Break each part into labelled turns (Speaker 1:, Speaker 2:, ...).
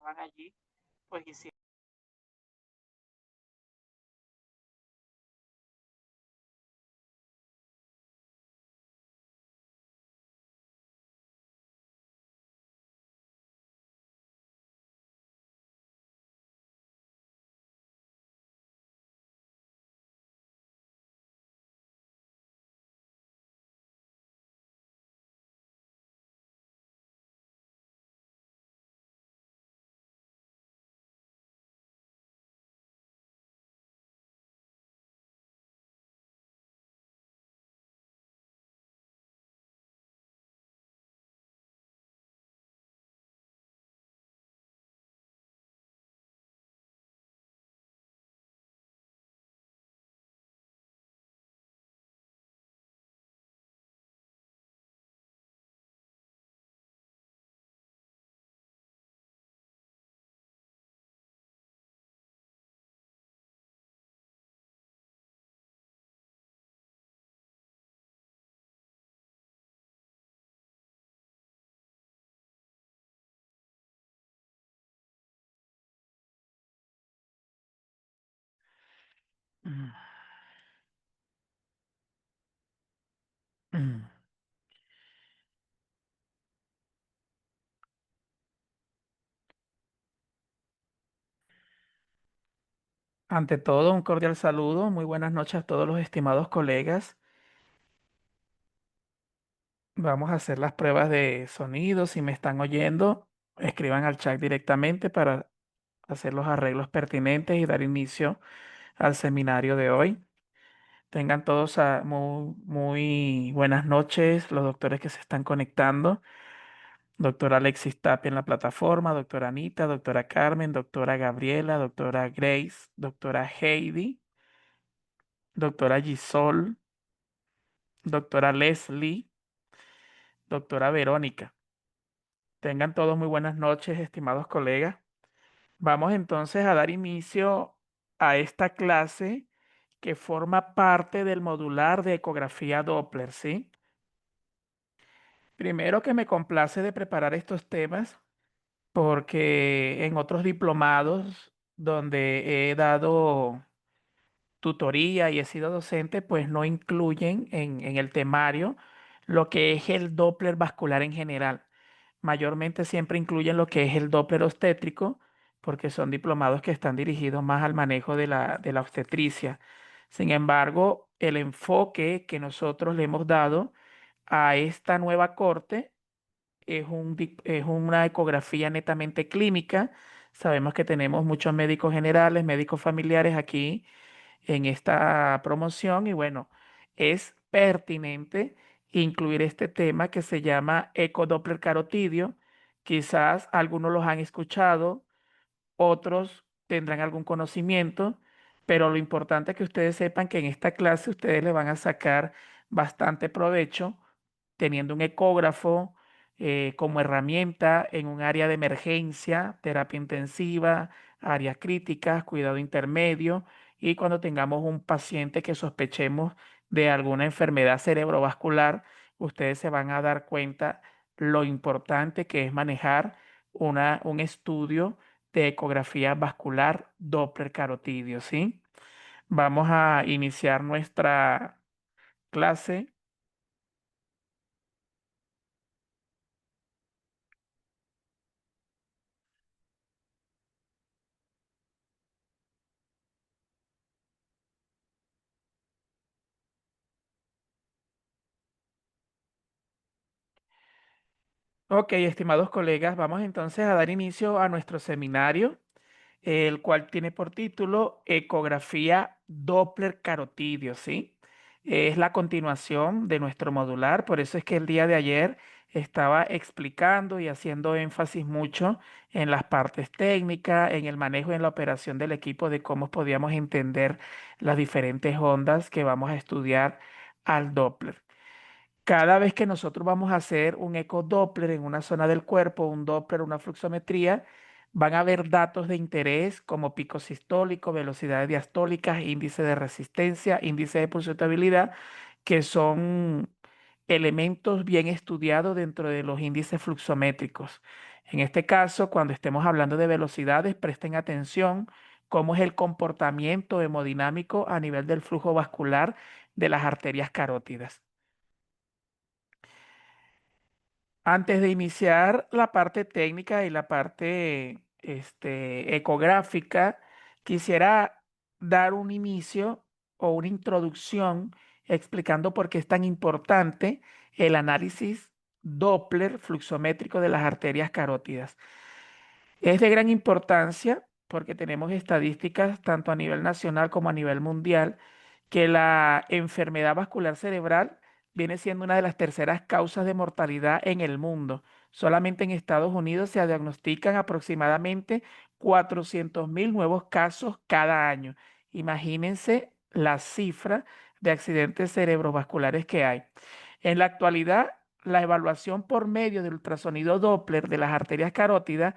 Speaker 1: estaban allí, pues hicieron.
Speaker 2: Mm, mm. Ante todo, un cordial saludo. Muy buenas noches a todos los estimados colegas. Vamos a hacer las pruebas de sonido. Si me están oyendo, escriban al chat directamente para hacer los arreglos pertinentes y dar inicio al seminario de hoy. Tengan todos muy buenas noches, los doctores que se están conectando. Doctora Alexis Tapia en la plataforma, doctora Anita, doctora Carmen, doctora Gabriela, doctora Grace, doctora Heidi, doctora Gisol, doctora Leslie, doctora Verónica. Tengan todos muy buenas noches, estimados colegas. Vamos entonces a dar inicio a esta clase que forma parte del modular de ecografía Doppler, ¿sí? Primero que me complace de preparar estos temas porque en otros diplomados donde he dado tutoría y he sido docente, pues no incluyen en el temario lo que es el Doppler vascular en general. Mayormente siempre incluyen lo que es el Doppler obstétrico, porque son diplomados que están dirigidos más al manejo de la obstetricia. Sin embargo, el enfoque que nosotros le hemos dado a esta nueva corte es una ecografía netamente clínica. Sabemos que tenemos muchos médicos generales, médicos familiares aquí en esta promoción y bueno, es pertinente incluir este tema que se llama ecodoppler carotidio. Quizás algunos los han escuchado, otros tendrán algún conocimiento, pero lo importante es que ustedes sepan que en esta clase ustedes le van a sacar bastante provecho teniendo un ecógrafo como herramienta en un área de emergencia, terapia intensiva, áreas críticas, cuidado intermedio y cuando tengamos un paciente que sospechemos de alguna enfermedad cerebrovascular, ustedes se van a dar cuenta lo importante que es manejar un estudio de ecografía vascular Doppler carotidio, ¿sí? Vamos a iniciar nuestra clase. Ok, estimados colegas, vamos entonces a dar inicio a nuestro seminario, el cual tiene por título Ecografía Doppler carotidio, ¿sí? Es la continuación de nuestro modular, por eso es que el día de ayer estaba explicando y haciendo énfasis mucho en las partes técnicas, en el manejo y en la operación del equipo de cómo podíamos entender las diferentes ondas que vamos a estudiar al Doppler. Cada vez que nosotros vamos a hacer un ecodoppler en una zona del cuerpo, un Doppler, una fluxometría, van a haber datos de interés como pico sistólico, velocidades diastólicas, índice de resistencia, índice de pulsatilidad, que son elementos bien estudiados dentro de los índices fluxométricos. En este caso, cuando estemos hablando de velocidades, presten atención cómo es el comportamiento hemodinámico a nivel del flujo vascular de las arterias carótidas. Antes de iniciar la parte técnica y la parte ecográfica, quisiera dar un inicio o una introducción explicando por qué es tan importante el análisis Doppler fluxométrico de las arterias carótidas. Es de gran importancia porque tenemos estadísticas tanto a nivel nacional como a nivel mundial que la enfermedad vascular cerebral viene siendo una de las terceras causas de mortalidad en el mundo. Solamente en Estados Unidos se diagnostican aproximadamente 400.000 nuevos casos cada año. Imagínense la cifra de accidentes cerebrovasculares que hay. En la actualidad, la evaluación por medio del ultrasonido Doppler de las arterias carótidas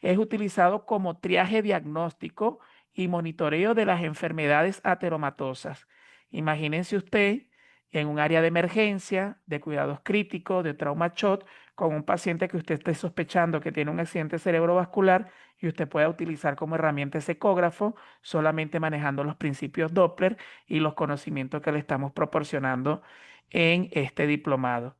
Speaker 2: es utilizado como triaje diagnóstico y monitoreo de las enfermedades ateromatosas. Imagínense usted en un área de emergencia, de cuidados críticos, de trauma shock, con un paciente que usted esté sospechando que tiene un accidente cerebrovascular y usted pueda utilizar como herramienta ese ecógrafo solamente manejando los principios Doppler y los conocimientos que le estamos proporcionando en este diplomado.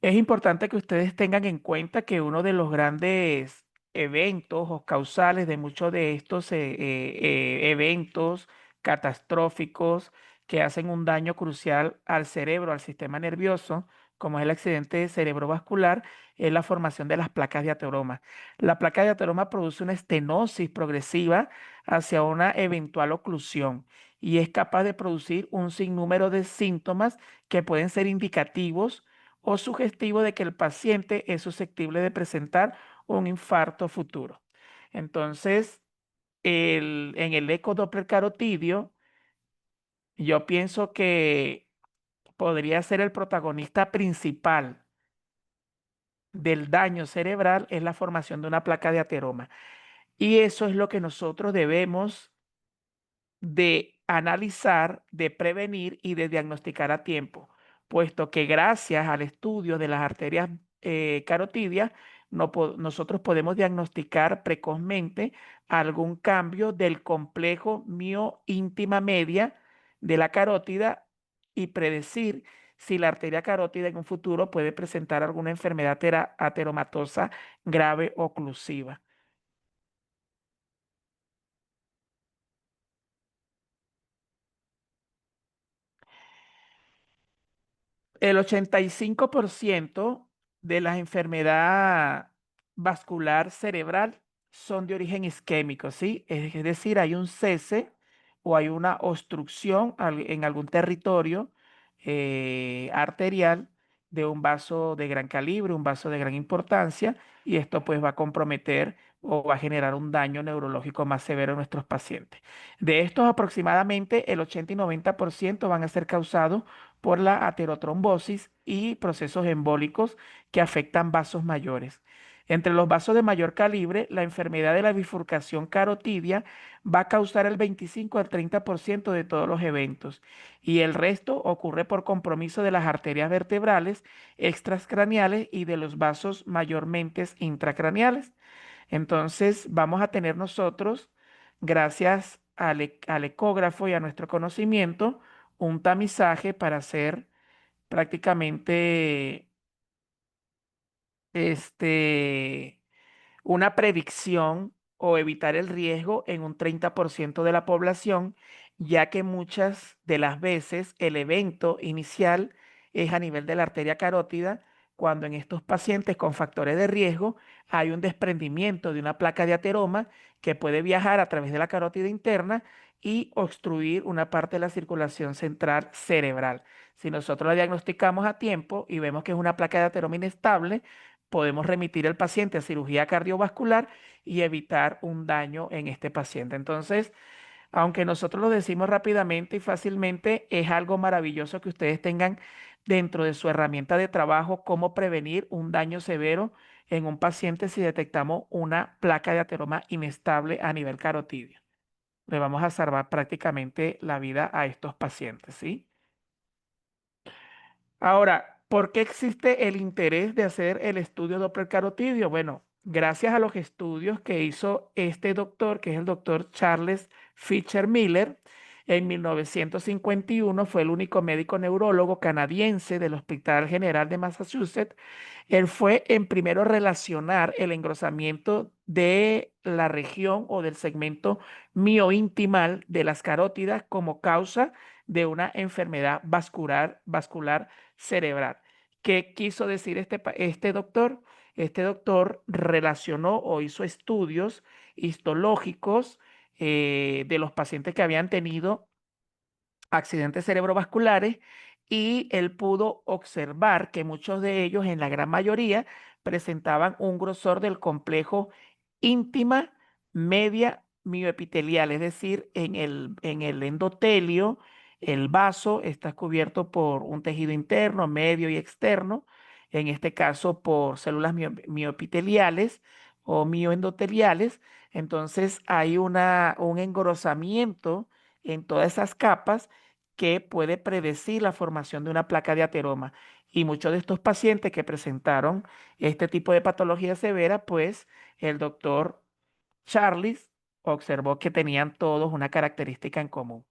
Speaker 2: Es importante que ustedes tengan en cuenta que uno de los grandes eventos o causales de muchos de estos eventos catastróficos que hacen un daño crucial al cerebro, al sistema nervioso, como es el accidente cerebrovascular, es la formación de las placas de ateroma. La placa de ateroma produce una estenosis progresiva hacia una eventual oclusión y es capaz de producir un sinnúmero de síntomas que pueden ser indicativos o sugestivo de que el paciente es susceptible de presentar un infarto futuro. Entonces, en el ecodoppler carotidio, yo pienso que podría ser el protagonista principal del daño cerebral es la formación de una placa de ateroma. Y eso es lo que nosotros debemos de analizar, de prevenir y de diagnosticar a tiempo, puesto que gracias al estudio de las arterias carotidias, nosotros podemos diagnosticar precozmente algún cambio del complejo mioíntima media de la carótida y predecir si la arteria carótida en un futuro puede presentar alguna enfermedad ateromatosa grave o oclusiva. El 85% de la enfermedad vascular cerebral son de origen isquémico, ¿sí? Es decir, hay un cese o hay una obstrucción en algún territorio arterial de un vaso de gran calibre, un vaso de gran importancia, y esto pues va a comprometer o va a generar un daño neurológico más severo en nuestros pacientes. De estos aproximadamente el 80 y 90% van a ser causados por la aterotrombosis y procesos embólicos que afectan vasos mayores. Entre los vasos de mayor calibre, la enfermedad de la bifurcación carotidia va a causar el 25 al 30% de todos los eventos y el resto ocurre por compromiso de las arterias vertebrales extracraneales y de los vasos mayormente intracraneales. Entonces, vamos a tener nosotros, gracias al ecógrafo y a nuestro conocimiento, un tamizaje para hacer prácticamente este, una predicción o evitar el riesgo en un 30% de la población, ya que muchas de las veces el evento inicial es a nivel de la arteria carótida, cuando en estos pacientes con factores de riesgo hay un desprendimiento de una placa de ateroma que puede viajar a través de la carótida interna y obstruir una parte de la circulación central cerebral. Si nosotros la diagnosticamos a tiempo y vemos que es una placa de ateroma inestable, podemos remitir al paciente a cirugía cardiovascular y evitar un daño en este paciente. Entonces, aunque nosotros lo decimos rápidamente y fácilmente, es algo maravilloso que ustedes tengan dentro de su herramienta de trabajo cómo prevenir un daño severo en un paciente si detectamos una placa de ateroma inestable a nivel carotidio. Le vamos a salvar prácticamente la vida a estos pacientes, ¿sí? Ahora, ¿por qué existe el interés de hacer el estudio Doppler carotidio? Bueno, gracias a los estudios que hizo este doctor, que es el doctor Charles Fisher Miller, en 1951 fue el único médico neurólogo canadiense del Hospital General de Massachusetts. Él fue en primero relacionar el engrosamiento de la región o del segmento miointimal de las carótidas como causa de una enfermedad vascular cerebral. ¿Qué quiso decir este doctor? Este doctor relacionó o hizo estudios histológicos de los pacientes que habían tenido accidentes cerebrovasculares y él pudo observar que muchos de ellos, en la gran mayoría, presentaban un grosor del complejo íntima media mioepitelial, es decir, en el endotelio, el vaso está cubierto por un tejido interno, medio y externo, en este caso por células mioepiteliales o mioendoteliales. Entonces hay un engrosamiento en todas esas capas que puede predecir la formación de una placa de ateroma. Y muchos de estos pacientes que presentaron este tipo de patología severa, pues el doctor Charles observó que tenían todos una característica en común.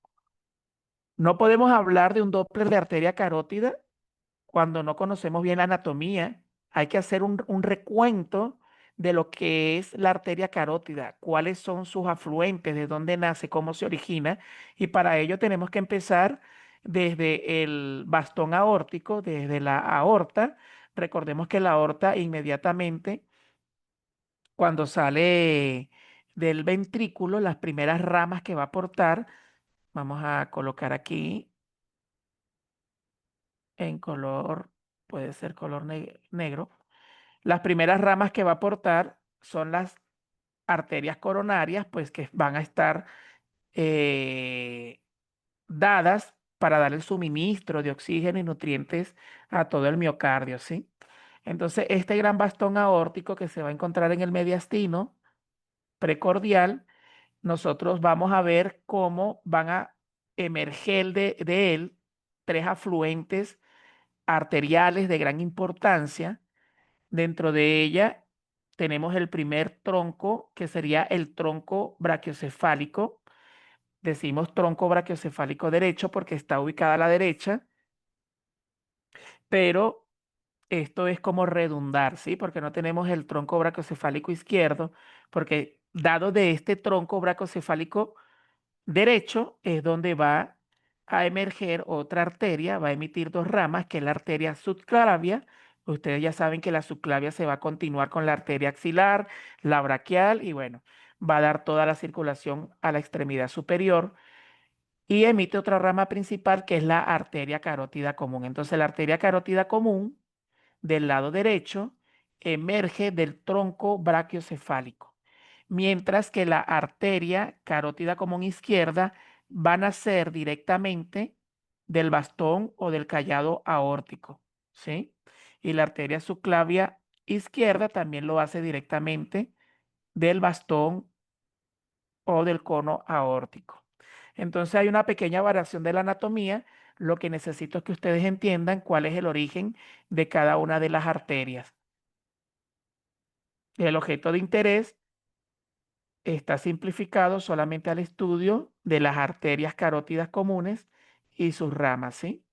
Speaker 2: No podemos hablar de un Doppler de arteria carótida cuando no conocemos bien la anatomía. Hay que hacer un recuento de lo que es la arteria carótida, cuáles son sus afluentes, de dónde nace, cómo se origina. Y para ello tenemos que empezar desde el bastón aórtico, desde la aorta. Recordemos que la aorta inmediatamente, cuando sale del ventrículo, las primeras ramas que va a aportar, vamos a colocar aquí en color, puede ser color negro. Las primeras ramas que va a aportar son las arterias coronarias, pues que van a estar eh, dadas para dar el suministro de oxígeno y nutrientes a todo el miocardio, ¿sí? Entonces, este gran bastón aórtico que se va a encontrar en el mediastino precordial, nosotros vamos a ver cómo van a emerger de él tres afluentes arteriales de gran importancia. Dentro de ella tenemos el primer tronco, que sería el tronco brachiocefálico. Decimos tronco brachiocefálico derecho porque está ubicada a la derecha, pero esto es como redundar, ¿sí? Porque no tenemos el tronco brachiocefálico izquierdo, porque dado de este tronco brachiocefálico derecho es donde va a emerger otra arteria, va a emitir dos ramas, que es la arteria subclavia. Ustedes ya saben que la subclavia se va a continuar con la arteria axilar, la braquial y bueno, va a dar toda la circulación a la extremidad superior y emite otra rama principal que es la arteria carótida común. Entonces la arteria carótida común del lado derecho emerge del tronco brachiocefálico, mientras que la arteria carótida común izquierda va a nacer directamente del bastón o del callado aórtico, ¿sí? Y la arteria subclavia izquierda también lo hace directamente del bastón o del cono aórtico. Entonces hay una pequeña variación de la anatomía. Lo que necesito es que ustedes entiendan cuál es el origen de cada una de las arterias. El objeto de interés está simplificado solamente al estudio de las arterias carótidas comunes y sus ramas, ¿sí?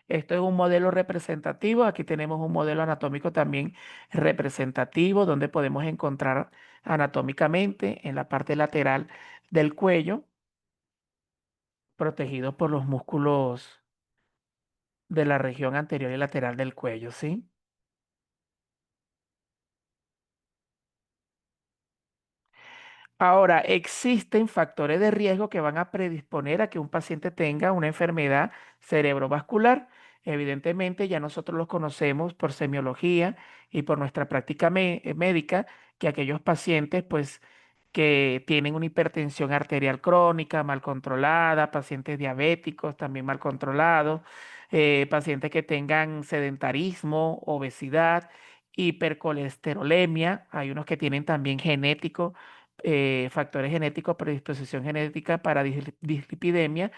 Speaker 2: Esto es un modelo representativo. Aquí tenemos un modelo anatómico también representativo, donde podemos encontrar anatómicamente en la parte lateral del cuello, protegido por los músculos de la región anterior y lateral del cuello, ¿sí? Ahora, existen factores de riesgo que van a predisponer a que un paciente tenga una enfermedad cerebrovascular. Evidentemente, ya nosotros los conocemos por semiología y por nuestra práctica médica, que aquellos pacientes, pues, que tienen una hipertensión arterial crónica mal controlada, pacientes diabéticos también mal controlados, pacientes que tengan sedentarismo, obesidad, hipercolesterolemia, hay unos que tienen también genético factores genéticos, predisposición genética para dislipidemia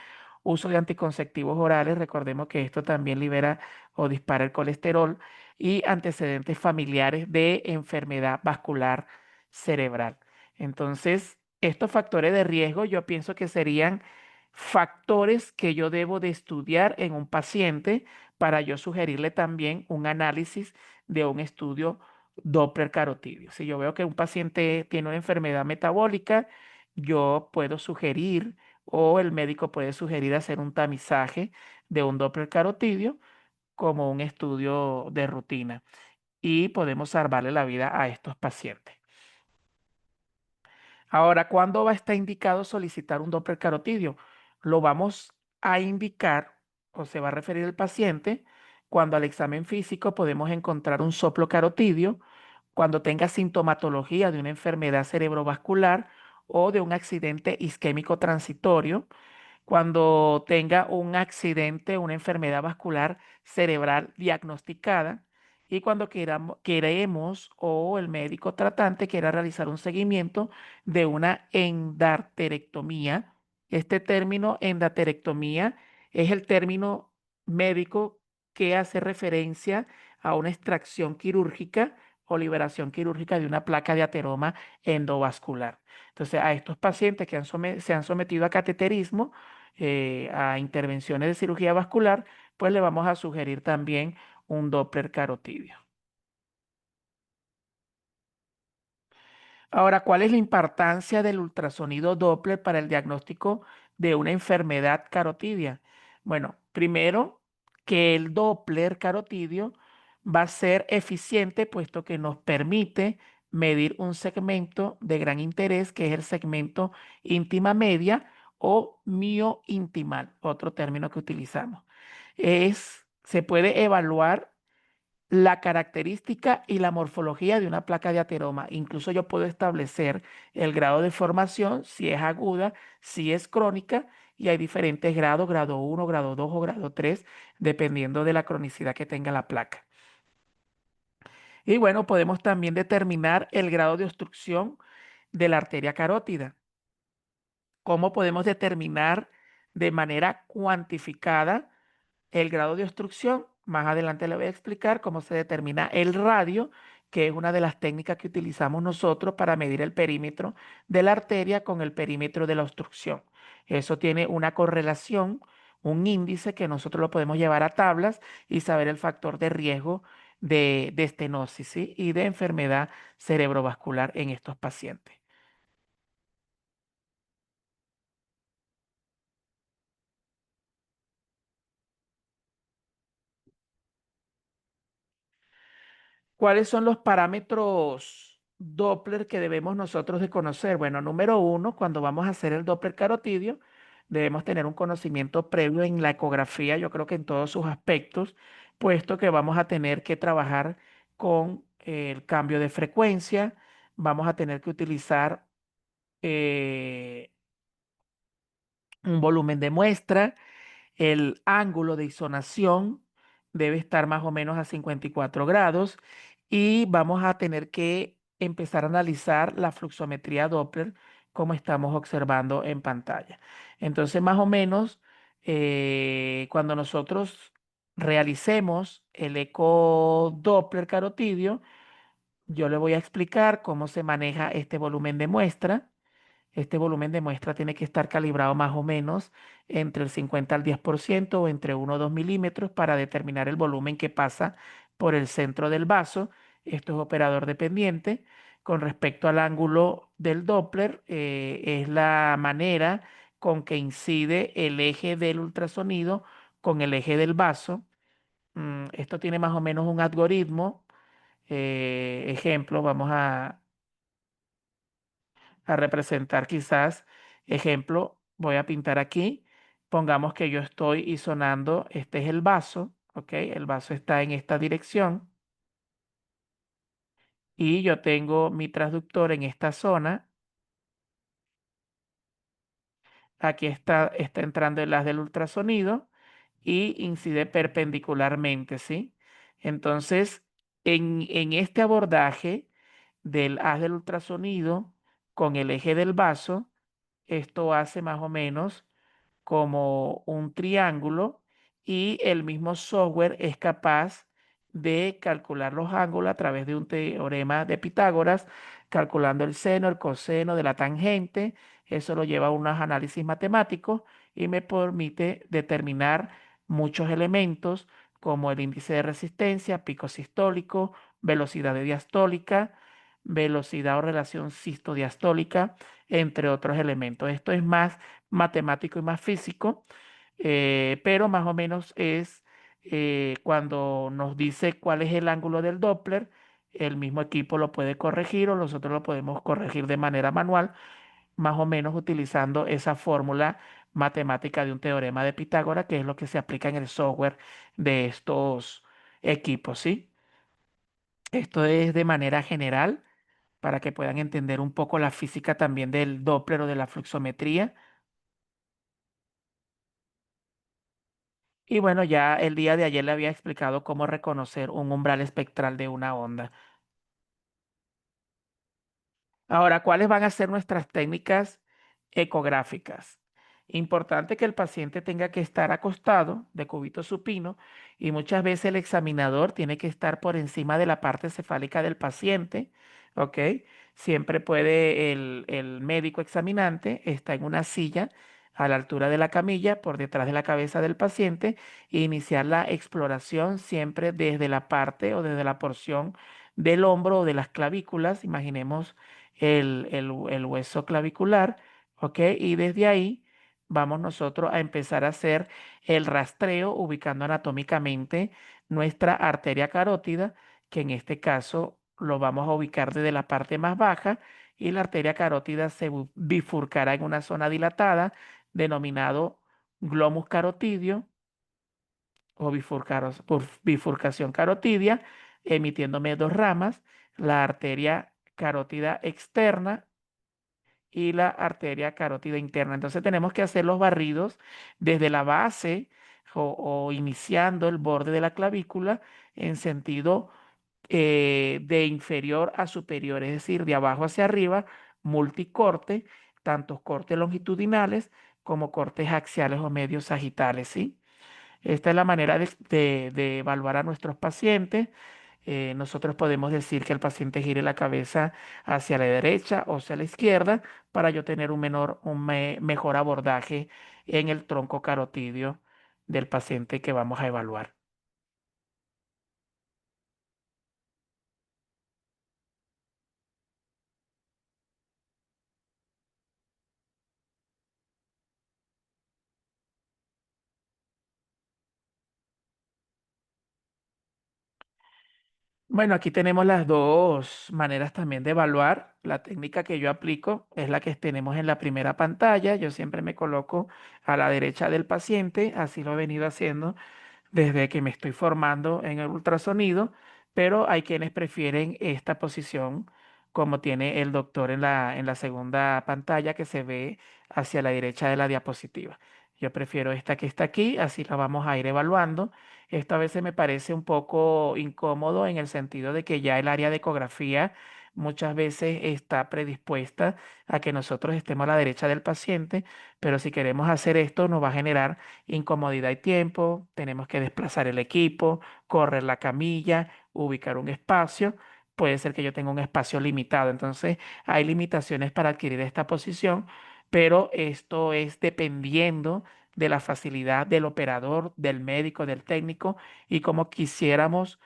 Speaker 2: uso de anticonceptivos orales, recordemos que esto también libera o dispara el colesterol, y antecedentes familiares de enfermedad vascular cerebral. Entonces, estos factores de riesgo yo pienso que serían factores que yo debo de estudiar en un paciente para yo sugerirle también un análisis de un estudio Doppler carotidio. Si yo veo que un paciente tiene una enfermedad metabólica, yo puedo sugerir o el médico puede sugerir hacer un tamizaje de un Doppler carotidio como un estudio de rutina y podemos salvarle la vida a estos pacientes. Ahora, ¿cuándo va a estar indicado solicitar un Doppler carotidio? Lo vamos a indicar o se va a referir el paciente cuando al examen físico podemos encontrar un soplo carotidio, cuando tenga sintomatología de una enfermedad cerebrovascular o de un accidente isquémico transitorio, cuando tenga un accidente, una enfermedad vascular cerebral diagnosticada y cuando queremos o el médico tratante quiera realizar un seguimiento de una endarterectomía. Este término endarterectomía es el término médico que hace referencia a una extracción quirúrgica o liberación quirúrgica de una placa de ateroma endovascular. Entonces, a estos pacientes que se han sometido a cateterismo, a intervenciones de cirugía vascular, pues le vamos a sugerir también un Doppler carotidio. Ahora, ¿cuál es la importancia del ultrasonido Doppler para el diagnóstico de una enfermedad carotidia? Bueno, primero, que el Doppler carotidio va a ser eficiente puesto que nos permite medir un segmento de gran interés, que es el segmento íntima media o miointimal, otro término que utilizamos. Se puede evaluar la característica y la morfología de una placa de ateroma. Incluso yo puedo establecer el grado de formación, si es aguda, si es crónica, y hay diferentes grados, grado 1, grado 2 o grado 3, dependiendo de la cronicidad que tenga la placa. Y bueno, podemos también determinar el grado de obstrucción de la arteria carótida. ¿Cómo podemos determinar de manera cuantificada el grado de obstrucción? Más adelante le voy a explicar cómo se determina el radio, que es una de las técnicas que utilizamos nosotros para medir el perímetro de la arteria con el perímetro de la obstrucción. Eso tiene una correlación, un índice que nosotros lo podemos llevar a tablas y saber el factor de riesgo de estenosis, ¿sí? Y de enfermedad cerebrovascular en estos pacientes. ¿Cuáles son los parámetros Doppler que debemos nosotros de conocer? Bueno, número uno, cuando vamos a hacer el Doppler carotidio, debemos tener un conocimiento previo en la ecografía, yo creo que en todos sus aspectos, puesto que vamos a tener que trabajar con el cambio de frecuencia, vamos a tener que utilizar eh, un volumen de muestra. El ángulo de isonación debe estar más o menos a 54 grados y vamos a tener que empezar a analizar la fluxometría Doppler como estamos observando en pantalla. Entonces, más o menos, cuando nosotros realicemos el eco Doppler carotidio, yo le voy a explicar cómo se maneja este volumen de muestra. Este volumen de muestra tiene que estar calibrado más o menos entre el 50 al 10% o entre 1 o 2 milímetros para determinar el volumen que pasa por el centro del vaso. Esto es operador dependiente. Con respecto al ángulo del Doppler, es la manera con que incide el eje del ultrasonido con el eje del vaso. Esto tiene más o menos un algoritmo. Ejemplo, vamos a representar quizás, ejemplo, voy a pintar aquí, pongamos que yo estoy isonando, este es el vaso, ¿ok? El vaso está en esta dirección y yo tengo mi transductor en esta zona, aquí está entrando el haz del ultrasonido y incide perpendicularmente, ¿sí? Entonces, en este abordaje del haz del ultrasonido con el eje del vaso, esto hace más o menos como un triángulo y el mismo software es capaz de calcular los ángulos a través de un teorema de Pitágoras, calculando el seno, el coseno de la tangente. Eso lo lleva a unos análisis matemáticos y me permite determinar muchos elementos como el índice de resistencia, pico sistólico, velocidad de diastólica, velocidad o relación sistodiastólica, entre otros elementos. Esto es más matemático y más físico, pero más o menos es cuando nos dice cuál es el ángulo del Doppler, el mismo equipo lo puede corregir o nosotros lo podemos corregir de manera manual, más o menos utilizando esa fórmula matemática de un teorema de Pitágoras, que es lo que se aplica en el software de estos equipos, ¿sí? Esto es de manera general para que puedan entender un poco la física también del Doppler o de la fluxometría. Y bueno, ya el día de ayer le había explicado cómo reconocer un umbral espectral de una onda. Ahora, ¿cuáles van a ser nuestras técnicas ecográficas? Importante que el paciente tenga que estar acostado de cúbito supino y muchas veces el examinador tiene que estar por encima de la parte cefálica del paciente, ¿ok? Siempre puede el médico examinante está en una silla a la altura de la camilla, por detrás de la cabeza del paciente, e iniciar la exploración siempre desde la parte o desde la porción del hombro o de las clavículas. Imaginemos el hueso clavicular, ¿ok? Y desde ahí vamos nosotros a empezar a hacer el rastreo ubicando anatómicamente nuestra arteria carótida, que en este caso lo vamos a ubicar desde la parte más baja y la arteria carótida se bifurcará en una zona dilatada denominado glomus carotidio o bifurcación carotidia, emitiéndome dos ramas, la arteria carótida externa y la arteria carótida interna. Entonces tenemos que hacer los barridos desde la base o iniciando el borde de la clavícula en sentido de inferior a superior, es decir, de abajo hacia arriba, multicorte, tanto cortes longitudinales como cortes axiales o medios sagitales, ¿sí? Esta es la manera de evaluar a nuestros pacientes. Nosotros podemos decir que el paciente gire la cabeza hacia la derecha o hacia la izquierda para yo tener mejor abordaje en el tronco carotidio del paciente que vamos a evaluar. Bueno, aquí tenemos las dos maneras también de evaluar. La técnica que yo aplico es la que tenemos en la primera pantalla. Yo siempre me coloco a la derecha del paciente, así lo he venido haciendo desde que me estoy formando en el ultrasonido, pero hay quienes prefieren esta posición como tiene el doctor en la segunda pantalla que se ve hacia la derecha de la diapositiva. Yo prefiero esta que está aquí, así la vamos a ir evaluando. Esto a veces me parece un poco incómodo en el sentido de que ya el área de ecografía muchas veces está predispuesta a que nosotros estemos a la derecha del paciente, pero si queremos hacer esto nos va a generar incomodidad y tiempo, tenemos que desplazar el equipo, correr la camilla, ubicar un espacio. Puede ser que yo tenga un espacio limitado, entonces hay limitaciones para adquirir esta posición, pero esto es dependiendo de la facilidad del operador, del médico, del técnico y como quisiéramos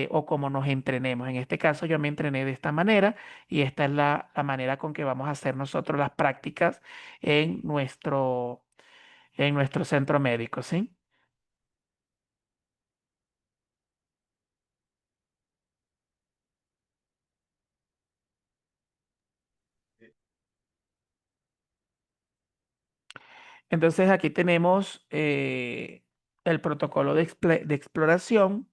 Speaker 2: o como nos entrenemos. En este caso yo me entrené de esta manera y esta es la manera con que vamos a hacer nosotros las prácticas en nuestro centro médico, ¿sí? Entonces aquí tenemos el protocolo de exploración.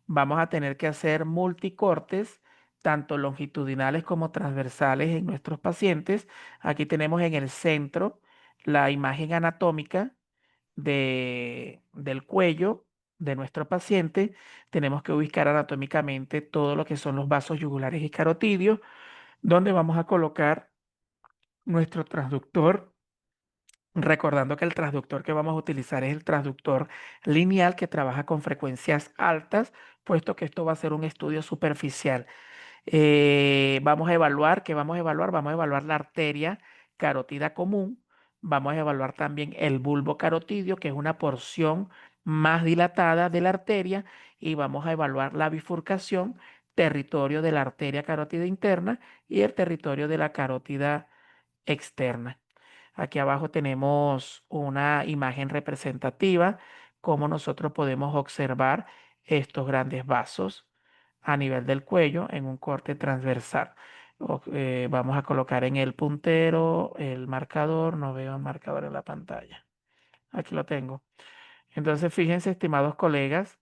Speaker 2: Vamos a tener que hacer multicortes, tanto longitudinales como transversales en nuestros pacientes. Aquí tenemos en el centro la imagen anatómica del cuello de nuestro paciente. Tenemos que ubicar anatómicamente todo lo que son los vasos yugulares y carotidios, donde vamos a colocar nuestro transductor recordando que el transductor que vamos a utilizar es el transductor lineal que trabaja con frecuencias altas, puesto que esto va a ser un estudio superficial. Vamos a evaluar, ¿qué vamos a evaluar? Vamos a evaluar la arteria carótida común. Vamos a evaluar también el bulbo carotidio, que es una porción más dilatada de la arteria. Y vamos a evaluar la bifurcación, territorio de la arteria carótida interna y el territorio de la carótida externa. Aquí abajo tenemos una imagen representativa, cómo nosotros podemos observar estos grandes vasos a nivel del cuello en un corte transversal. Vamos a colocar en el puntero el marcador, no veo el marcador en la pantalla. Aquí lo tengo. Entonces, fíjense, estimados colegas,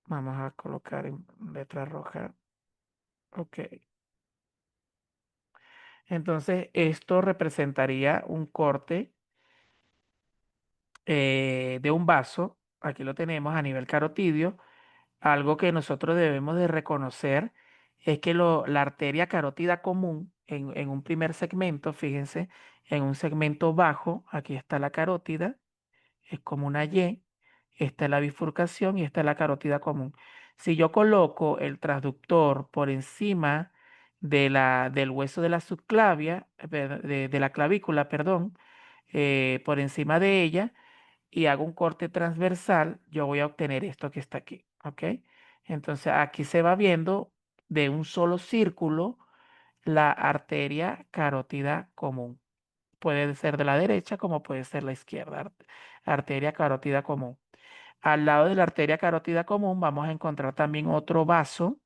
Speaker 2: vamos a colocar en letra roja. Ok. Entonces, esto representaría un corte de un vaso, aquí lo tenemos a nivel carotidio. Algo que nosotros debemos de reconocer es que la arteria carótida común en un primer segmento, fíjense, en un segmento bajo, aquí está la carótida, es como una Y, esta es la bifurcación y esta es la carótida común. Si yo coloco el transductor por encima del hueso de la subclavia, de la clavícula, perdón, por encima de ella, y hago un corte transversal, yo voy a obtener esto que está aquí, ¿ok? Entonces aquí se va viendo de un solo círculo la arteria carótida común. Puede ser de la derecha como puede ser la izquierda, arteria carótida común. Al lado de la arteria carótida común vamos a encontrar también otro vaso,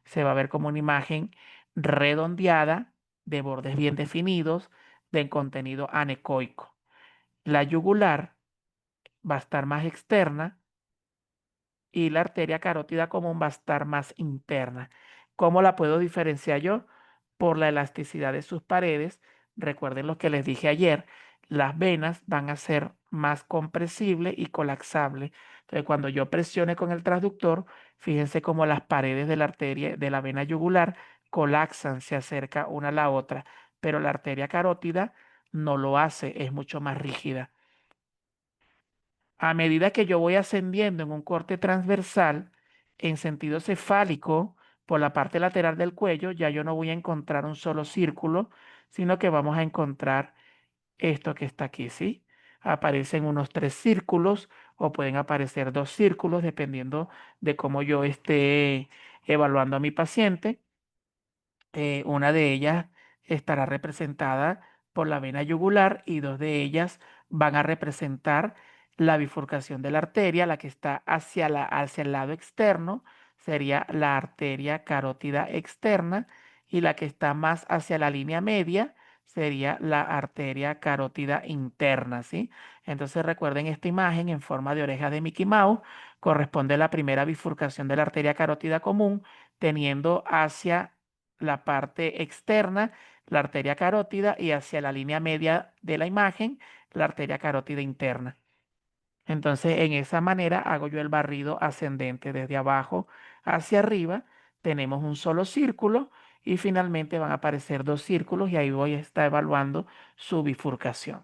Speaker 2: se va a ver como una imagen redondeada, de bordes bien definidos, de contenido anecoico. La yugular va a estar más externa y la arteria carótida común va a estar más interna. ¿Cómo la puedo diferenciar yo? Por la elasticidad de sus paredes. Recuerden lo que les dije ayer, las venas van a ser más compresibles y colapsables. Entonces, cuando yo presione con el transductor, fíjense cómo las paredes de la arteria, de la vena yugular, colapsan, se acerca una a la otra, pero la arteria carótida no lo hace, es mucho más rígida. A medida que yo voy ascendiendo en un corte transversal en sentido cefálico por la parte lateral del cuello, ya yo no voy a encontrar un solo círculo, sino que vamos a encontrar esto que está aquí, ¿sí? Aparecen unos 3 círculos o pueden aparecer 2 círculos dependiendo de cómo yo esté evaluando a mi paciente. Una de ellas estará representada por la vena yugular y dos de ellas van a representar la bifurcación de la arteria, la que está hacia el lado externo sería la arteria carótida externa y la que está más hacia la línea media sería la arteria carótida interna, ¿sí? Entonces recuerden esta imagen en forma de oreja de Mickey Mouse, corresponde a la primera bifurcación de la arteria carótida común, teniendo hacia la parte externa, la arteria carótida, y hacia la línea media de la imagen, la arteria carótida interna. Entonces, en esa manera hago yo el barrido ascendente desde abajo hacia arriba. Tenemos un solo círculo y finalmente van a aparecer 2 círculos y ahí voy a estar evaluando su bifurcación.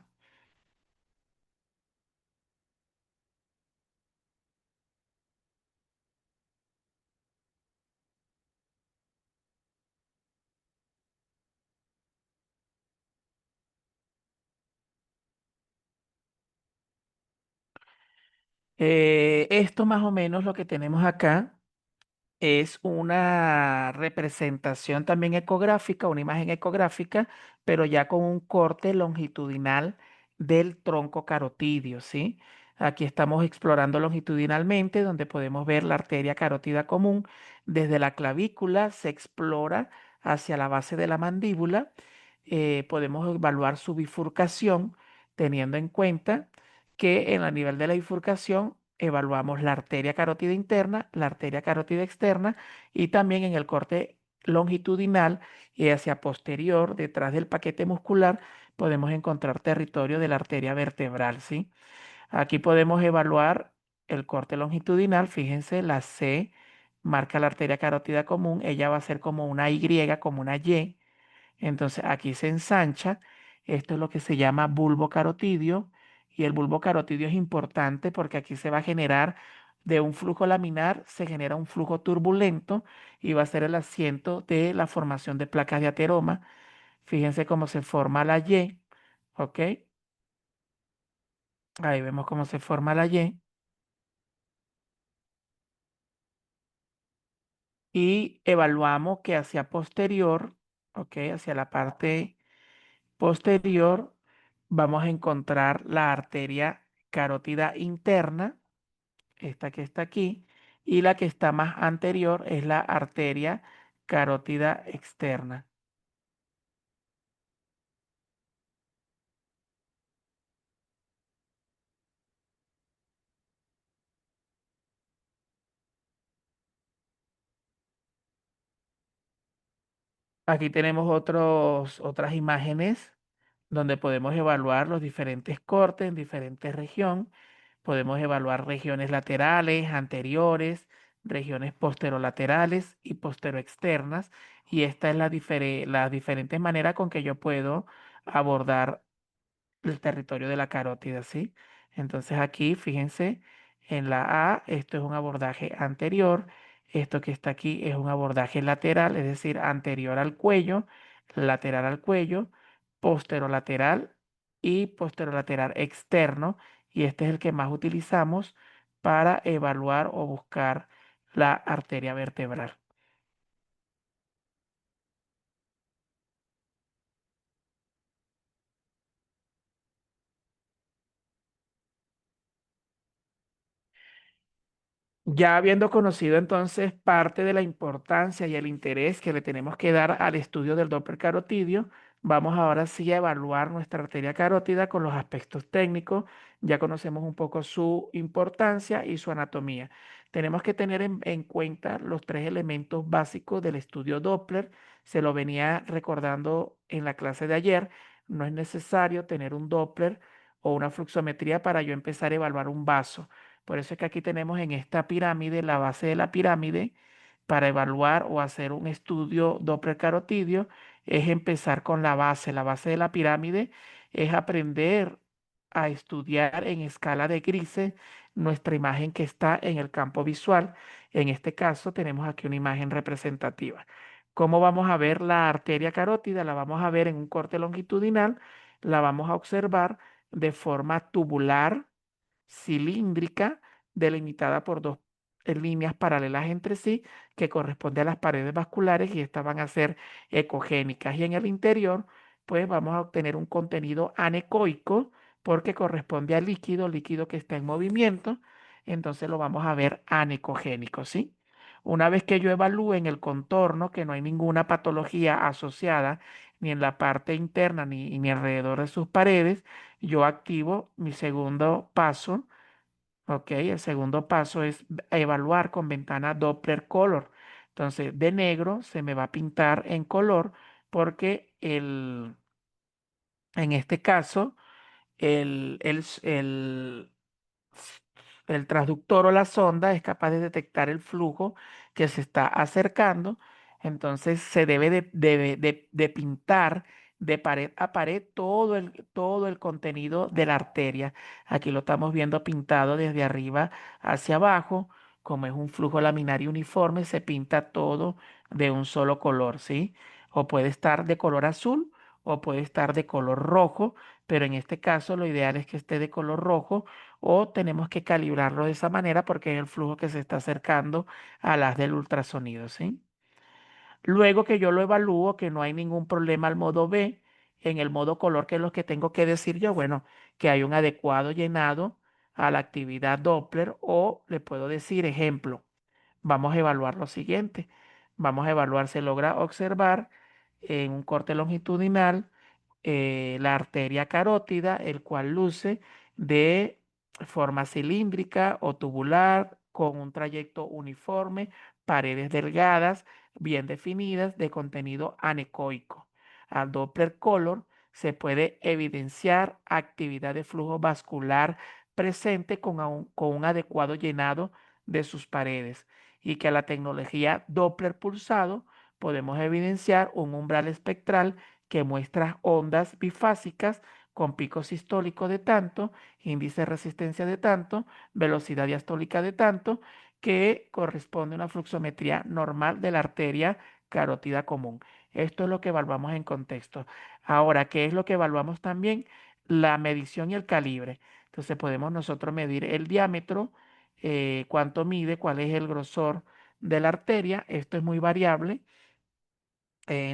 Speaker 2: Esto más o menos lo que tenemos acá es una representación también ecográfica, una imagen ecográfica, pero ya con un corte longitudinal del tronco carotidio, ¿sí? Aquí estamos explorando longitudinalmente, donde podemos ver la arteria carótida común. Desde la clavícula se explora hacia la base de la mandíbula. Podemos evaluar su bifurcación, teniendo en cuenta que en el nivel de la bifurcación evaluamos la arteria carótida interna, la arteria carótida externa y también en el corte longitudinal y hacia posterior, detrás del paquete muscular, podemos encontrar territorio de la arteria vertebral, ¿sí? Aquí podemos evaluar el corte longitudinal, fíjense, la C marca la arteria carótida común, ella va a ser como una Y, como una Y, entonces aquí se ensancha Esto es lo que se llama bulbo carotidio. Y el bulbo carotidio es importante porque aquí se va a generar de un flujo laminar, se genera un flujo turbulento y va a ser el asiento de la formación de placas de ateroma. Fíjense cómo se forma la Y, ¿ok? Ahí vemos cómo se forma la Y. Y evaluamos que hacia posterior, ¿ok? Hacia la parte posterior vamos a encontrar la arteria carótida interna, esta que está aquí, y la que está más anterior es la arteria carótida externa. Aquí tenemos otras imágenes donde podemos evaluar los diferentes cortes en diferentes regiones. Podemos evaluar regiones laterales, anteriores, regiones posterolaterales y posteroexternas. Y esta es las diferentes maneras con que yo puedo abordar el territorio de la carótida, ¿sí? Entonces aquí, fíjense, en la A, esto es un abordaje anterior, esto que está aquí es un abordaje lateral, es decir, anterior al cuello, lateral al cuello, posterolateral y posterolateral externo, y este es el que más utilizamos para evaluar o buscar la arteria vertebral. Ya habiendo conocido entonces parte de la importancia y el interés que le tenemos que dar al estudio del Doppler carotidio, vamos ahora sí a evaluar nuestra arteria carótida con los aspectos técnicos. Ya conocemos un poco su importancia y su anatomía. Tenemos que tener en cuenta los tres elementos básicos del estudio Doppler. Se lo venía recordando en la clase de ayer. No es necesario tener un Doppler o una fluxometría para yo empezar a evaluar un vaso. Por eso es que aquí tenemos en esta pirámide, la base de la pirámide, para evaluar o hacer un estudio Doppler carotidio, es empezar con la base. La base de la pirámide es aprender a estudiar en escala de grises nuestra imagen que está en el campo visual. En este caso tenemos aquí una imagen representativa. ¿Cómo vamos a ver la arteria carótida? La vamos a ver en un corte longitudinal, la vamos a observar de forma tubular cilíndrica delimitada por dos líneas paralelas entre sí que corresponde a las paredes vasculares y estas van a ser ecogénicas. Y en el interior, pues vamos a obtener un contenido anecoico porque corresponde al líquido, líquido que está en movimiento, entonces lo vamos a ver anecogénico, ¿sí? Una vez que yo evalúe en el contorno que no hay ninguna patología asociada ni en la parte interna ni alrededor de sus paredes, yo activo mi segundo paso. Ok, el segundo paso es evaluar con ventana Doppler Color. Entonces, de negro se me va a pintar en color porque en este caso el transductor o la sonda es capaz de detectar el flujo que se está acercando, entonces se debe de pintar de pared a pared todo el contenido de la arteria. Aquí lo estamos viendo pintado desde arriba hacia abajo. Como es un flujo laminario uniforme, se pinta todo de un solo color, ¿sí? O puede estar de color azul o puede estar de color rojo, pero en este caso lo ideal es que esté de color rojo o tenemos que calibrarlo de esa manera porque es el flujo que se está acercando a las del ultrasonido, ¿sí? Luego que yo lo evalúo, que no hay ningún problema al modo B, en el modo color, que es lo que tengo que decir yo, bueno, que hay un adecuado llenado a la actividad Doppler o le puedo decir, ejemplo, vamos a evaluar lo siguiente. Vamos a evaluar, se logra observar en un corte longitudinal la arteria carótida, el cual luce de forma cilíndrica o tubular, con un trayecto uniforme, paredes delgadas, bien definidas, de contenido anecoico. Al Doppler color se puede evidenciar actividad de flujo vascular presente con un adecuado llenado de sus paredes y que a la tecnología Doppler pulsado podemos evidenciar un umbral espectral que muestra ondas bifásicas con pico sistólico de tanto, índice de resistencia de tanto, velocidad diastólica de tanto, que corresponde a una fluxometría normal de la arteria carótida común. Esto es lo que evaluamos en contexto. Ahora, ¿qué es lo que evaluamos también? La medición y el calibre. Entonces podemos nosotros medir el diámetro, cuánto mide, cuál es el grosor de la arteria. Esto es muy variable,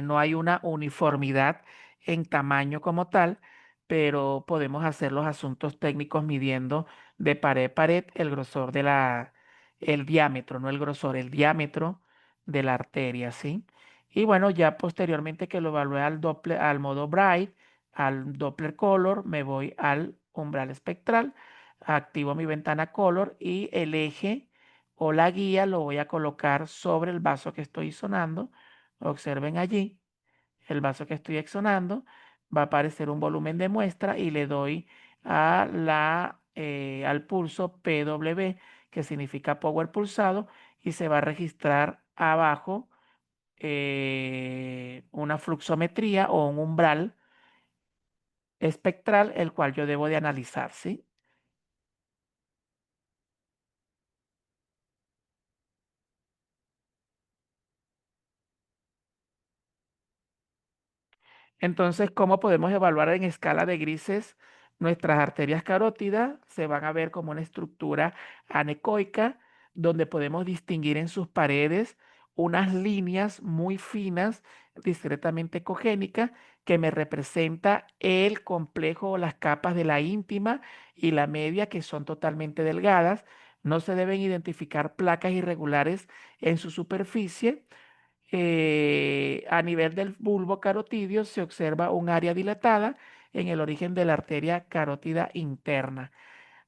Speaker 2: no hay una uniformidad en tamaño como tal, pero podemos hacer los asuntos técnicos midiendo de pared a pared el grosor de el diámetro, no el grosor, el diámetro de la arteria, ¿sí? Y bueno, ya posteriormente que lo evalué al Doppler, al modo Bright, al Doppler Color, me voy al umbral espectral, activo mi ventana Color y el eje o la guía lo voy a colocar sobre el vaso que estoy sonando. Observen allí el vaso que estoy exonando, va a aparecer un volumen de muestra y le doy al pulso PW, que significa power pulsado, y se va a registrar abajo una fluxometría o un umbral espectral, el cual yo debo de analizar, ¿sí? Entonces, ¿cómo podemos evaluar en escala de grises nuestras arterias carótidas? Se van a ver como una estructura anecoica, donde podemos distinguir en sus paredes unas líneas muy finas, discretamente ecogénicas, que me representa el complejo o las capas de la íntima y la media, que son totalmente delgadas. No se deben identificar placas irregulares en su superficie. A nivel del bulbo carotidio se observa un área dilatada en el origen de la arteria carótida interna.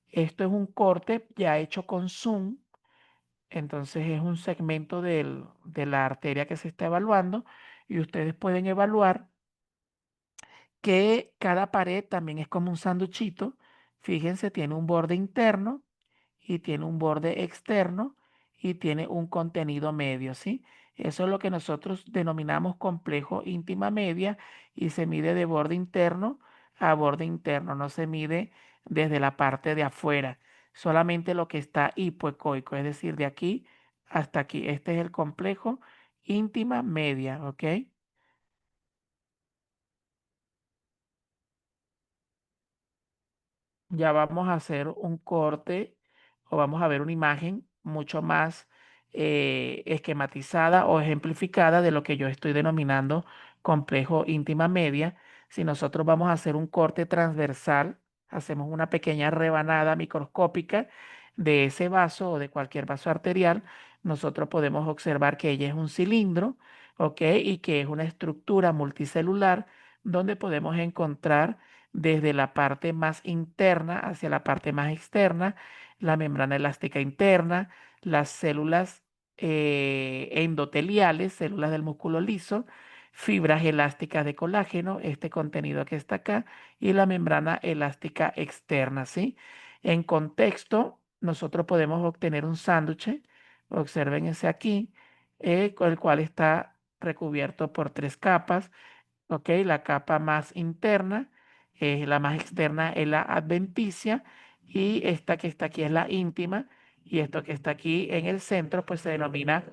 Speaker 2: Esto es un corte ya hecho con zoom, entonces es un segmento de la arteria que se está evaluando y ustedes pueden evaluar que cada pared también es como un sanduchito. Fíjense, tiene un borde interno y tiene un borde externo y tiene un contenido medio, ¿sí? Eso es lo que nosotros denominamos complejo íntima media y se mide de borde interno a borde interno, no se mide desde la parte de afuera, solamente lo que está hipoecoico, es decir, de aquí hasta aquí. Este es el complejo íntima media, ¿ok? Ya vamos a hacer un corte o vamos a ver una imagen mucho más esquematizada o ejemplificada de lo que yo estoy denominando complejo íntima media. Si nosotros vamos a hacer un corte transversal, hacemos una pequeña rebanada microscópica de ese vaso o de cualquier vaso arterial, nosotros podemos observar que ella es un cilindro, ¿ok? Y que es una estructura multicelular donde podemos encontrar desde la parte más interna hacia la parte más externa, la membrana elástica interna, las células endoteliales, células del músculo liso, fibras elásticas de colágeno, este contenido que está acá, y la membrana elástica externa, ¿sí? En contexto, nosotros podemos obtener un sándwich, observen ese aquí, con el cual está recubierto por tres capas. ¿Ok? La capa más interna, la más externa es la adventicia y esta que está aquí es la íntima y esto que está aquí en el centro pues se denomina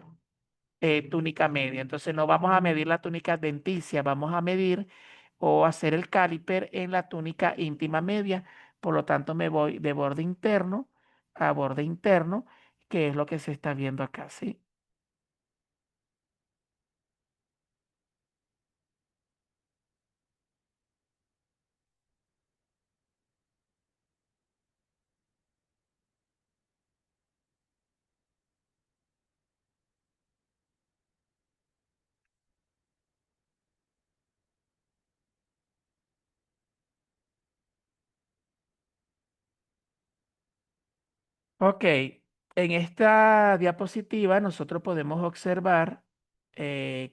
Speaker 2: túnica media. Entonces no vamos a medir la túnica adventicia, vamos a medir o hacer el caliper en la túnica íntima media. Por lo tanto me voy de borde interno a borde interno, que es lo que se está viendo acá, ¿sí? Ok, en esta diapositiva nosotros podemos observar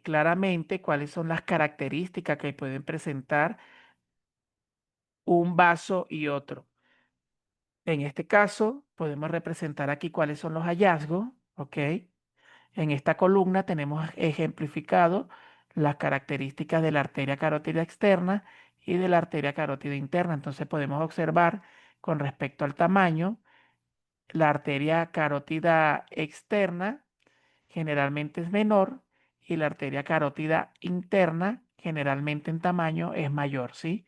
Speaker 2: claramente cuáles son las características que pueden presentar un vaso y otro. En este caso, podemos representar aquí cuáles son los hallazgos, ¿ok? En esta columna tenemos ejemplificado las características de la arteria carótida externa y de la arteria carótida interna. Entonces podemos observar con respecto al tamaño, la arteria carótida externa generalmente es menor y la arteria carótida interna generalmente en tamaño es mayor, ¿sí?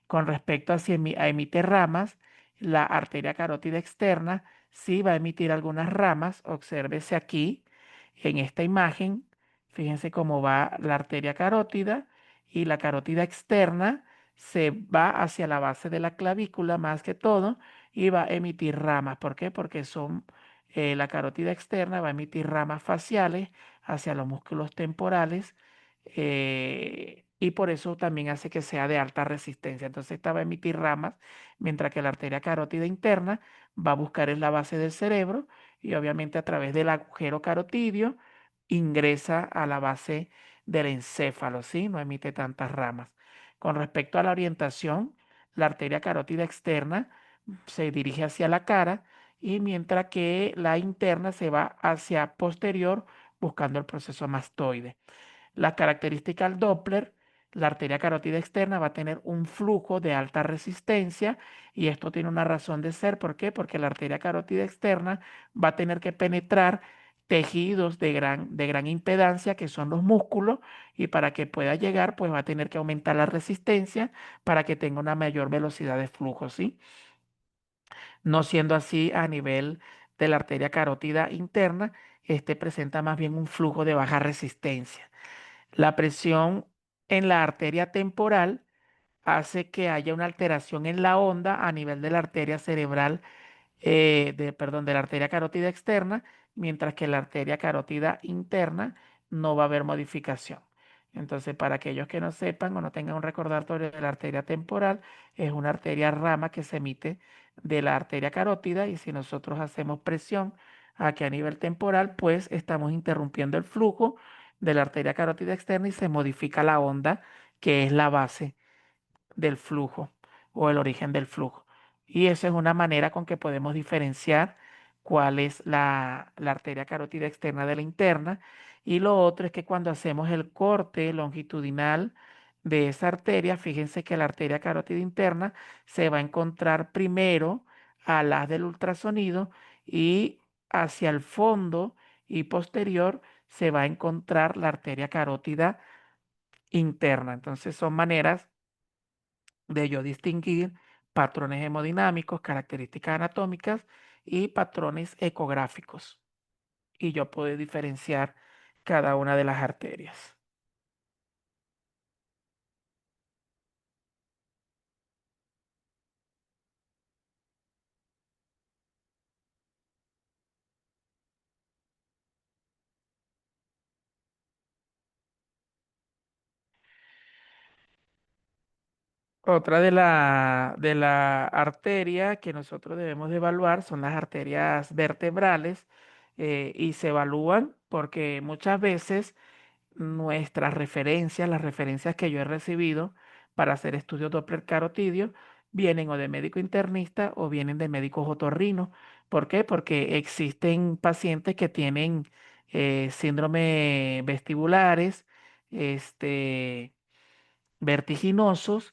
Speaker 2: Con respecto a si a emitir ramas, la arteria carótida externa sí va a emitir algunas ramas. Obsérvese aquí en esta imagen, fíjense cómo va la arteria carótida y la carótida externa se va hacia la base de la clavícula más que todo y va a emitir ramas. ¿Por qué? Porque la carótida externa va a emitir ramas faciales hacia los músculos temporales, y por eso también hace que sea de alta resistencia. Entonces esta va a emitir ramas, mientras que la arteria carótida interna va a buscar en la base del cerebro y obviamente a través del agujero carotidio ingresa a la base del encéfalo, ¿sí? No emite tantas ramas. Con respecto a la orientación, la arteria carótida externa se dirige hacia la cara y mientras que la interna se va hacia posterior buscando el proceso mastoide. Las características Doppler, la arteria carótida externa va a tener un flujo de alta resistencia y esto tiene una razón de ser. ¿Por qué? Porque la arteria carótida externa va a tener que penetrar tejidos de gran impedancia que son los músculos y para que pueda llegar pues va a tener que aumentar la resistencia para que tenga una mayor velocidad de flujo, ¿sí? No siendo así a nivel de la arteria carótida interna, este presenta más bien un flujo de baja resistencia. La presión en la arteria temporal hace que haya una alteración en la onda a nivel de la arteria cerebral, perdón, de la arteria carótida externa, mientras que la arteria carótida interna no va a haber modificación. Entonces, para aquellos que no sepan o no tengan un recordatorio de la arteria temporal, es una arteria rama que se emite de la arteria carótida y si nosotros hacemos presión aquí a nivel temporal, pues estamos interrumpiendo el flujo de la arteria carótida externa y se modifica la onda que es la base del flujo o el origen del flujo. Y esa es una manera con que podemos diferenciar cuál es la arteria carótida externa de la interna. Y lo otro es que cuando hacemos el corte longitudinal de esa arteria, fíjense que la arteria carótida interna se va a encontrar primero a las del ultrasonido y hacia el fondo y posterior se va a encontrar la arteria carótida interna. Entonces son maneras de yo distinguir patrones hemodinámicos, características anatómicas y patrones ecográficos. Y yo puedo diferenciar cada una de las arterias. Otra de la arteria que nosotros debemos de evaluar son las arterias vertebrales, y se evalúan porque muchas veces nuestras referencias, las referencias que yo he recibido para hacer estudios Doppler carotidio, vienen o de médico internista o vienen de médicos otorrinos. ¿Por qué? Porque existen pacientes que tienen síndrome vestibulares, este, vertiginosos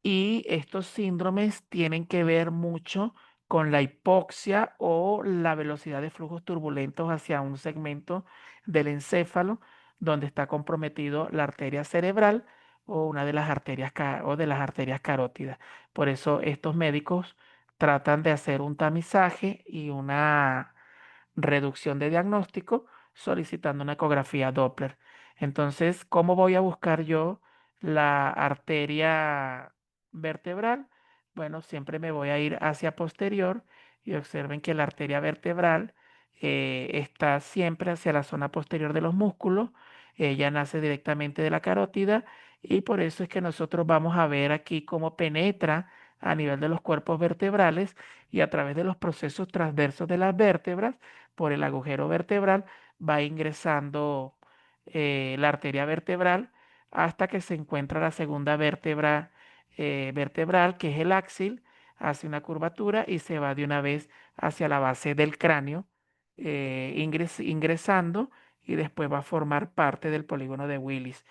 Speaker 2: y estos síndromes tienen que ver mucho con la hipoxia o la velocidad de flujos turbulentos hacia un segmento del encéfalo donde está comprometido la arteria cerebral o una de las arterias o de las arterias carótidas. Por eso estos médicos tratan de hacer un tamizaje y una reducción de diagnóstico solicitando una ecografía Doppler. Entonces, ¿cómo voy a buscar yo la arteria vertebral? Bueno, siempre me voy a ir hacia posterior y observen que la arteria vertebral está siempre hacia la zona posterior de los músculos. Ella nace directamente de la carótida y por eso es que nosotros vamos a ver aquí cómo penetra a nivel de los cuerpos vertebrales y a través de los procesos transversos de las vértebras por el agujero vertebral va ingresando la arteria vertebral hasta que se encuentra la segunda vértebra vertebral, que es el axil, hace una curvatura y se va de una vez hacia la base del cráneo, ingresando y después va a formar parte del polígono de Willis.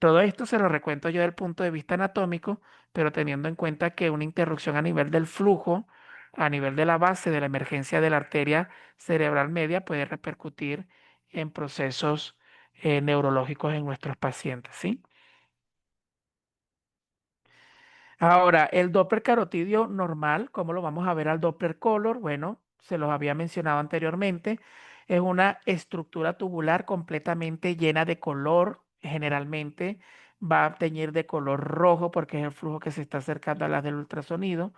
Speaker 2: Todo esto se lo recuento yo desde el punto de vista anatómico, pero teniendo en cuenta que una interrupción a nivel del flujo, a nivel de la base de la emergencia de la arteria cerebral media, puede repercutir en procesos neurológicos en nuestros pacientes, ¿sí? Ahora, el Doppler carotidio normal, ¿cómo lo vamos a ver al Doppler color? Bueno, se los había mencionado anteriormente. Es una estructura tubular completamente llena de color. Generalmente va a teñir de color rojo porque es el flujo que se está acercando a las del ultrasonido.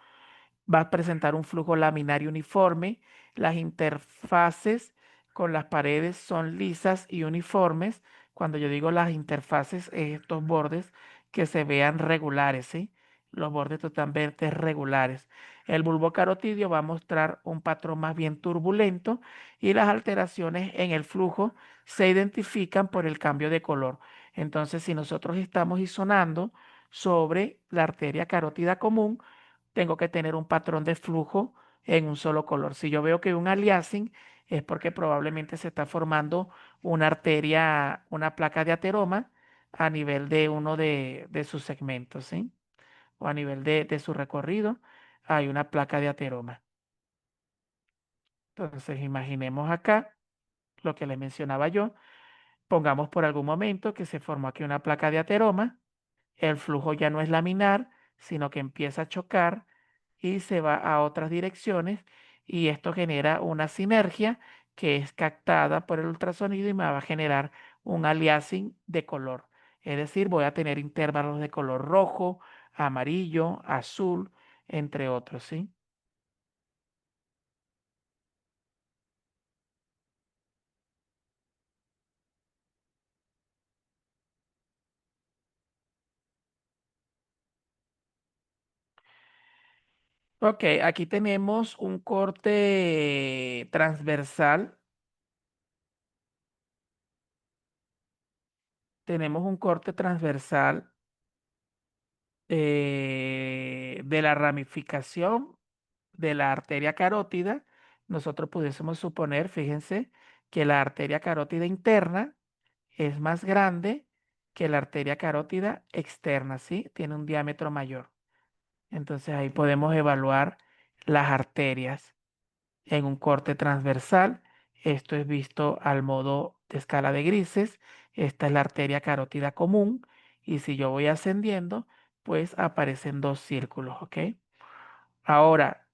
Speaker 2: Va a presentar un flujo laminar y uniforme. Las interfaces con las paredes son lisas y uniformes. Cuando yo digo las interfaces, es estos bordes que se vean regulares, ¿sí? Los bordes totalmente regulares. El bulbo carotidio va a mostrar un patrón más bien turbulento y las alteraciones en el flujo se identifican por el cambio de color. Entonces, si nosotros estamos isonando sobre la arteria carótida común, tengo que tener un patrón de flujo en un solo color. Si yo veo que hay un aliasing, es porque probablemente se está formando una arteria, una placa de ateroma a nivel de uno de sus segmentos, ¿sí? O a nivel de su recorrido, hay una placa de ateroma. Entonces, imaginemos acá lo que le mencionaba yo. Pongamos por algún momento que se formó aquí una placa de ateroma. El flujo ya no es laminar, sino que empieza a chocar y se va a otras direcciones y esto genera una sinergia que es captada por el ultrasonido y me va a generar un aliasing de color. Es decir, voy a tener intervalos de color rojo, amarillo, azul, entre otros, ¿sí? Ok, aquí tenemos un corte transversal. Tenemos un corte transversal de la ramificación de la arteria carótida. Nosotros pudiésemos suponer, fíjense, que la arteria carótida interna es más grande que la arteria carótida externa, ¿sí? Tiene un diámetro mayor. Entonces ahí podemos evaluar las arterias en un corte transversal. Esto es visto al modo de escala de grises. Esta es la arteria carótida común. Y si yo voy ascendiendo, pues aparecen dos círculos, ¿ok? Ahora,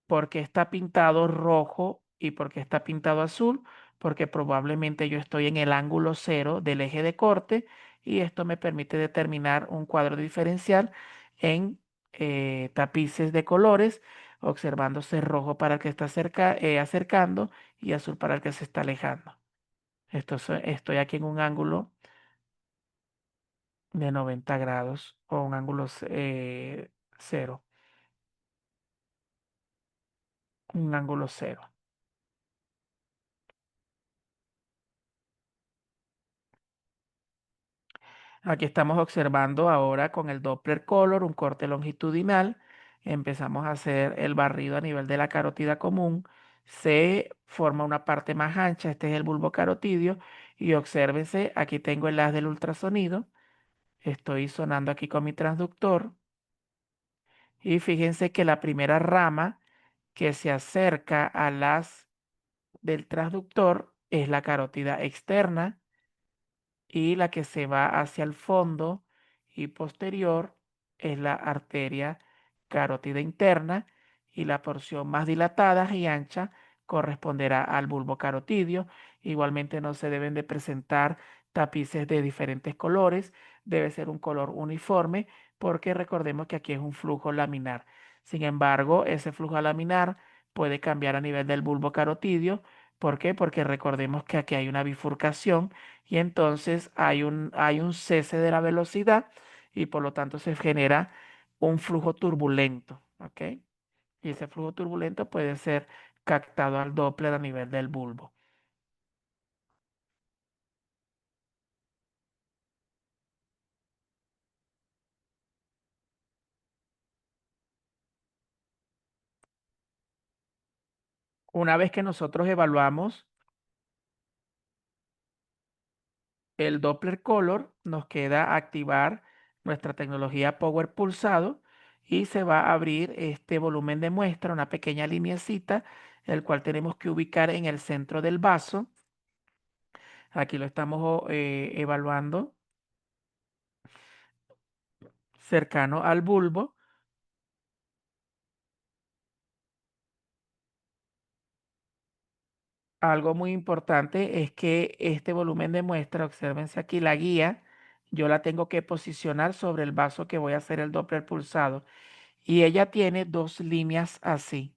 Speaker 2: ¿por qué está pintado rojo y por qué está pintado azul? Porque probablemente yo estoy en el ángulo cero del eje de corte y esto me permite determinar un cuadro diferencial en tapices de colores, observándose rojo para el que está acercando y azul para el que se está alejando. Estoy aquí en un ángulo de 90 grados o un ángulo cero, un ángulo cero. Aquí estamos observando ahora con el Doppler Color un corte longitudinal. Empezamos a hacer el barrido a nivel de la carótida común. Se forma una parte más ancha, este es el bulbo carotidio. Y obsérvense, aquí tengo el haz del ultrasonido. Estoy sonando aquí con mi transductor. Y fíjense que la primera rama que se acerca al haz del transductor es la carótida externa y la que se va hacia el fondo y posterior es la arteria carótida interna y la porción más dilatada y ancha corresponderá al bulbo carotidio. Igualmente no se deben de presentar tapices de diferentes colores, debe ser un color uniforme porque recordemos que aquí es un flujo laminar. Sin embargo, ese flujo laminar puede cambiar a nivel del bulbo carotidio. ¿Por qué? Porque recordemos que aquí hay una bifurcación y entonces hay un cese de la velocidad y por lo tanto se genera un flujo turbulento, ¿ok? Y ese flujo turbulento puede ser captado al Doppler a nivel del bulbo. Una vez que nosotros evaluamos el Doppler Color, nos queda activar nuestra tecnología Power Pulsado y se va a abrir este volumen de muestra, una pequeña lineecita, el cual tenemos que ubicar en el centro del vaso. Aquí lo estamos evaluando cercano al bulbo. Algo muy importante es que este volumen de muestra, obsérvense aquí la guía, yo la tengo que posicionar sobre el vaso que voy a hacer el Doppler pulsado y ella tiene dos líneas así.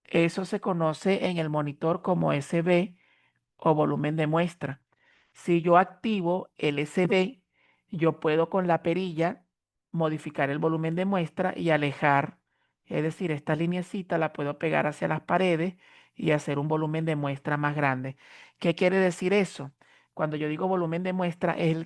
Speaker 2: Eso se conoce en el monitor como SB o volumen de muestra. Si yo activo el SD, yo puedo con la perilla modificar el volumen de muestra y alejar, es decir, esta lineecita la puedo pegar hacia las paredes y hacer un volumen de muestra más grande. ¿Qué quiere decir eso? Cuando yo digo volumen de muestra, es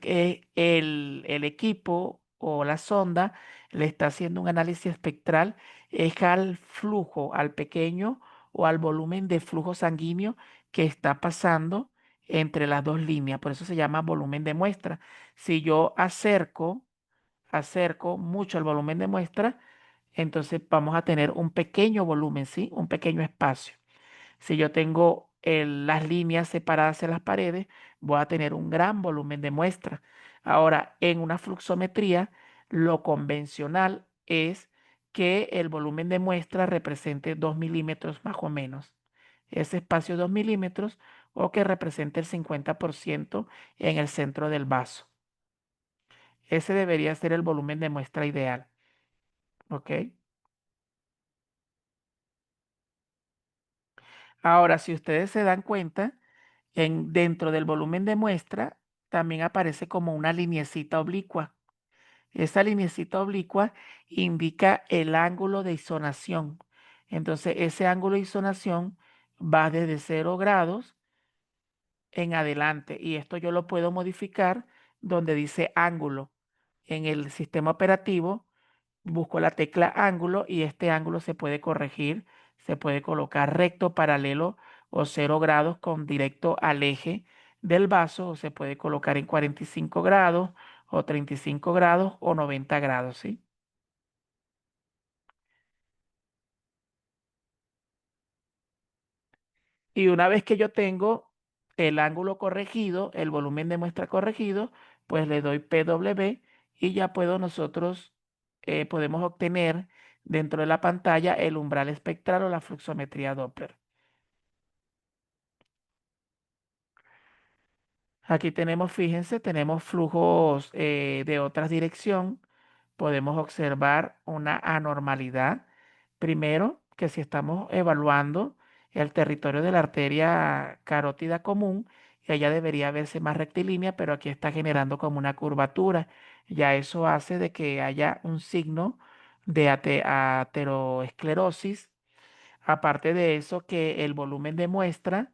Speaker 2: el equipo o la sonda le está haciendo un análisis espectral, es al flujo, al pequeño o al volumen de flujo sanguíneo que está pasando entre las dos líneas. Por eso se llama volumen de muestra. Si yo acerco mucho el volumen de muestra, entonces vamos a tener un pequeño volumen, ¿sí? Un pequeño espacio. Si yo tengo las líneas separadas en las paredes, voy a tener un gran volumen de muestra. Ahora, en una fluxometría, lo convencional es que el volumen de muestra represente 2 milímetros más o menos. Ese espacio 2 milímetros o que represente el 50% en el centro del vaso. Ese debería ser el volumen de muestra ideal. ¿Ok? Ahora, si ustedes se dan cuenta, dentro del volumen de muestra también aparece como una lineecita oblicua. Esa lineecita oblicua indica el ángulo de isonación. Entonces, ese ángulo de isonación va desde 0 grados en adelante y esto yo lo puedo modificar donde dice ángulo. En el sistema operativo busco la tecla ángulo y este ángulo se puede corregir, se puede colocar recto, paralelo o 0 grados con directo al eje del vaso o se puede colocar en 45 grados o 35 grados o 90 grados, ¿sí? Y una vez que yo tengo el ángulo corregido, el volumen de muestra corregido, pues le doy PW y ya nosotros podemos obtener dentro de la pantalla el umbral espectral o la fluxometría Doppler. Aquí tenemos, fíjense, tenemos flujos de otra dirección. Podemos observar una anormalidad. Primero, que si estamos evaluando el territorio de la arteria carótida común, ella debería verse más rectilínea, pero aquí está generando como una curvatura. Ya eso hace de que haya un signo de ateroesclerosis. Aparte de eso, que el volumen de muestra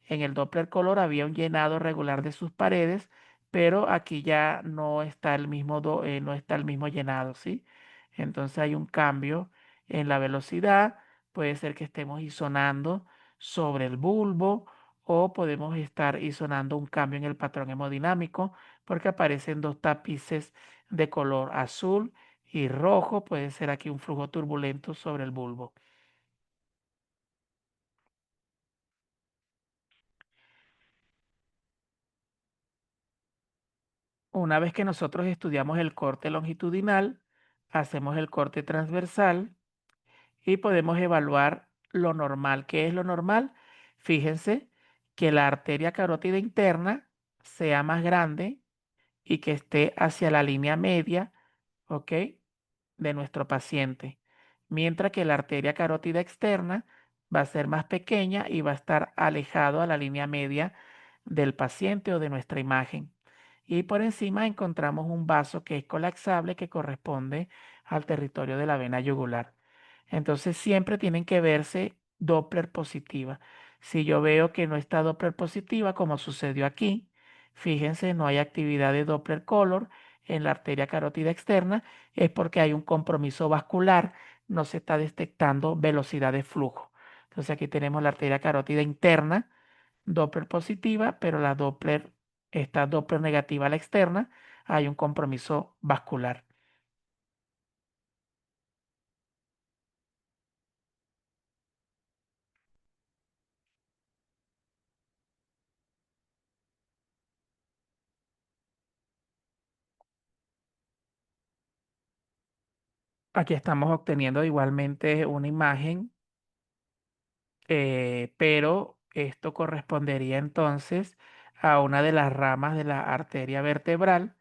Speaker 2: en el Doppler color había un llenado regular de sus paredes, pero aquí ya no está el mismo, no está el mismo llenado, ¿sí? Entonces hay un cambio en la velocidad, puede ser que estemos isonando sobre el bulbo o podemos estar isonando un cambio en el patrón hemodinámico porque aparecen dos tapices de color azul y rojo, puede ser aquí un flujo turbulento sobre el bulbo. Una vez que nosotros estudiamos el corte longitudinal, hacemos el corte transversal y podemos evaluar lo normal. ¿Qué es lo normal? Fíjense que la arteria carótida interna sea más grande y que esté hacia la línea media, ¿ok? De nuestro paciente. Mientras que la arteria carótida externa va a ser más pequeña y va a estar alejado a la línea media del paciente o de nuestra imagen. Y por encima encontramos un vaso que es colapsable que corresponde al territorio de la vena yugular. Entonces siempre tienen que verse Doppler positiva. Si yo veo que no está Doppler positiva, como sucedió aquí, fíjense, no hay actividad de Doppler color en la arteria carótida externa, es porque hay un compromiso vascular, no se está detectando velocidad de flujo. Entonces aquí tenemos la arteria carótida interna, Doppler positiva, pero la Doppler esta Doppler negativa a la externa, hay un compromiso vascular. Aquí estamos obteniendo igualmente una imagen, pero esto correspondería entonces a una de las ramas de la arteria vertebral.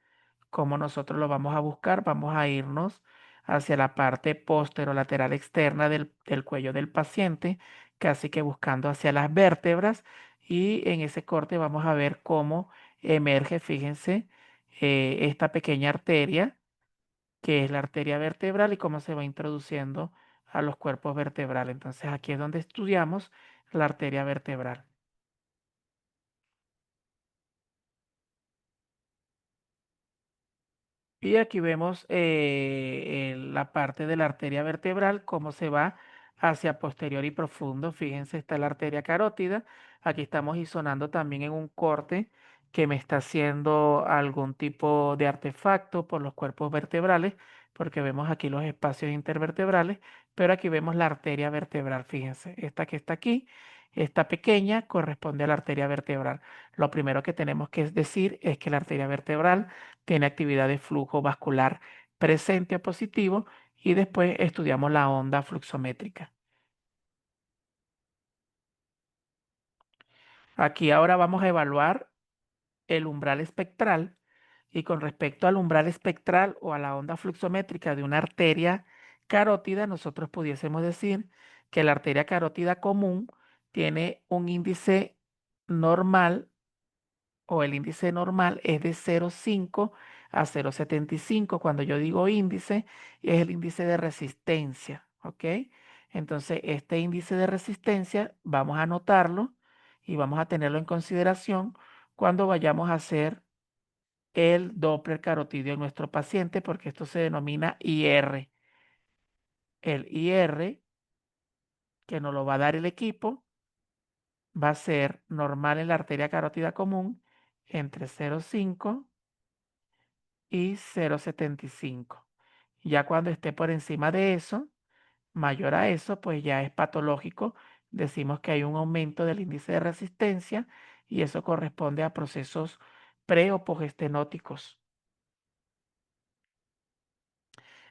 Speaker 2: ¿Cómo nosotros lo vamos a buscar? Vamos a irnos hacia la parte posterolateral externa del cuello del paciente, casi que buscando hacia las vértebras, y en ese corte vamos a ver cómo emerge, fíjense, esta pequeña arteria, que es la arteria vertebral, y cómo se va introduciendo a los cuerpos vertebrales. Entonces aquí es donde estudiamos la arteria vertebral. Y aquí vemos la parte de la arteria vertebral, cómo se va hacia posterior y profundo. Fíjense, está la arteria carótida. Aquí estamos isonando también en un corte que me está haciendo algún tipo de artefacto por los cuerpos vertebrales, porque vemos aquí los espacios intervertebrales, pero aquí vemos la arteria vertebral. Fíjense, esta que está aquí, esta pequeña, corresponde a la arteria vertebral. Lo primero que tenemos que decir es que la arteria vertebral tiene actividad de flujo vascular presente o positivo, y después estudiamos la onda fluxométrica. Aquí ahora vamos a evaluar el umbral espectral, y con respecto al umbral espectral o a la onda fluxométrica de una arteria carótida, nosotros pudiésemos decir que la arteria carótida común tiene un índice normal, o el índice normal es de 0,5 a 0,75. Cuando yo digo índice, es el índice de resistencia, ¿ok? Entonces, este índice de resistencia vamos a anotarlo y vamos a tenerlo en consideración cuando vayamos a hacer el Doppler carotidio en nuestro paciente, porque esto se denomina IR. El IR, que nos lo va a dar el equipo, va a ser normal en la arteria carótida común entre 0,5 y 0,75. Ya cuando esté por encima de eso, mayor a eso, pues ya es patológico. Decimos que hay un aumento del índice de resistencia, y eso corresponde a procesos pre o postestenóticos.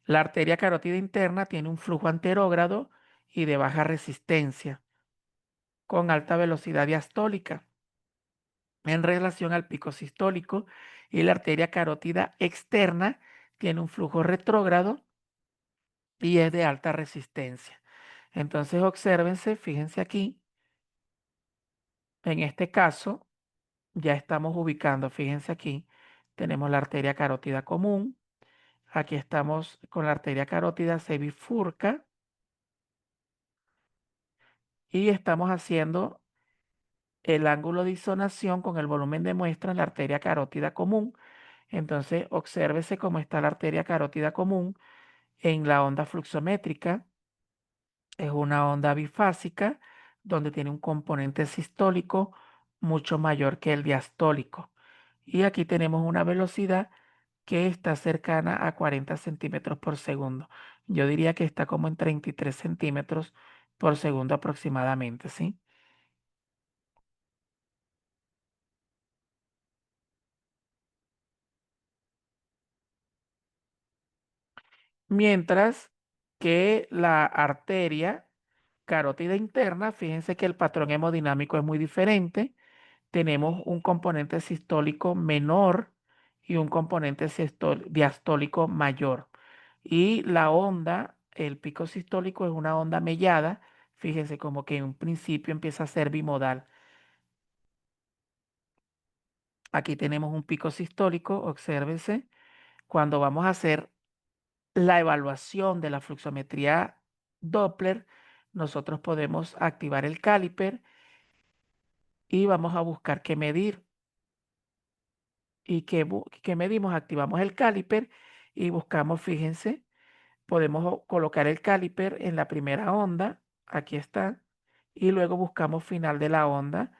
Speaker 2: La arteria carótida interna tiene un flujo anterógrado y de baja resistencia, con alta velocidad diastólica en relación al pico sistólico, y la arteria carótida externa tiene un flujo retrógrado y es de alta resistencia. Entonces, obsérvense, fíjense aquí, en este caso, ya estamos ubicando, fíjense aquí, tenemos la arteria carótida común, aquí estamos con la arteria carótida, se bifurca, y estamos haciendo el ángulo de isonación con el volumen de muestra en la arteria carótida común. Entonces, obsérvese cómo está la arteria carótida común en la onda fluxométrica. Es una onda bifásica donde tiene un componente sistólico mucho mayor que el diastólico. Y aquí tenemos una velocidad que está cercana a 40 centímetros por segundo. Yo diría que está como en 33 centímetros por segundo aproximadamente, ¿sí? Mientras que la arteria carótida interna, fíjense que el patrón hemodinámico es muy diferente. Tenemos un componente sistólico menor y un componente diastólico mayor. Y la onda, el pico sistólico es una onda mellada. Fíjense como que en un principio empieza a ser bimodal. Aquí tenemos un pico sistólico, obsérvense. Cuando vamos a hacer la evaluación de la fluxometría Doppler, nosotros podemos activar el caliper y vamos a buscar qué medir. ¿Y qué medimos? Activamos el caliper y buscamos, fíjense, podemos colocar el caliper en la primera onda, aquí está, y luego buscamos final de la onda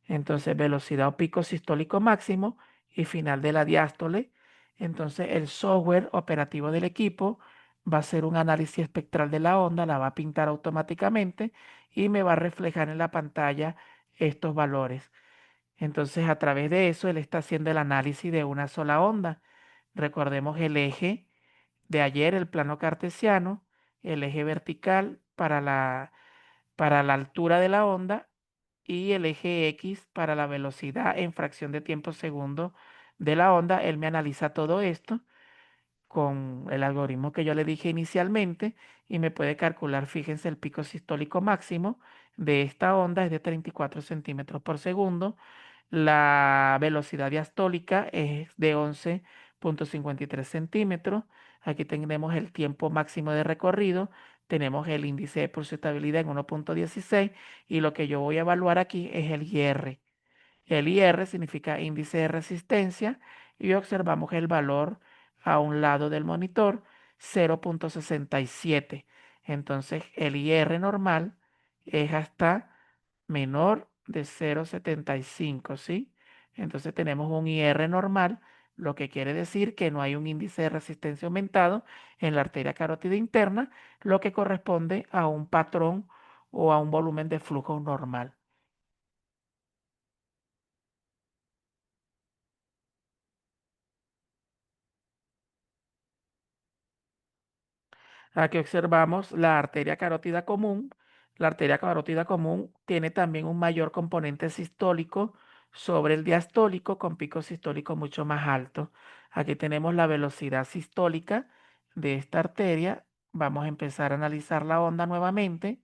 Speaker 2: Entonces, velocidad o pico sistólico máximo y final de la diástole. Entonces, el software operativo del equipo va a hacer un análisis espectral de la onda, la va a pintar automáticamente y me va a reflejar en la pantalla estos valores. Entonces, a través de eso, él está haciendo el análisis de una sola onda. Recordemos el eje de ayer, el plano cartesiano, el eje vertical para la altura de la onda y el eje X para la velocidad en fracción de tiempo segundo de la onda. Él me analiza todo esto con el algoritmo que yo le dije inicialmente y me puede calcular, fíjense, el pico sistólico máximo de esta onda es de 34 centímetros por segundo. La velocidad diastólica es de 11,53 centímetros. Aquí tenemos el tiempo máximo de recorrido. Tenemos el índice de pulsatabilidad en 1,16 y lo que yo voy a evaluar aquí es el IR. El IR significa índice de resistencia y observamos el valor a un lado del monitor, 0,67. Entonces el IR normal es hasta menor de 0,75, ¿sí? Entonces tenemos un IR normal, lo que quiere decir que no hay un índice de resistencia aumentado en la arteria carótida interna, lo que corresponde a un patrón o a un volumen de flujo normal. Aquí observamos la arteria carótida común. La arteria carótida común tiene también un mayor componente sistólico sobre el diastólico con pico sistólico mucho más alto. Aquí tenemos la velocidad sistólica de esta arteria. Vamos a empezar a analizar la onda nuevamente.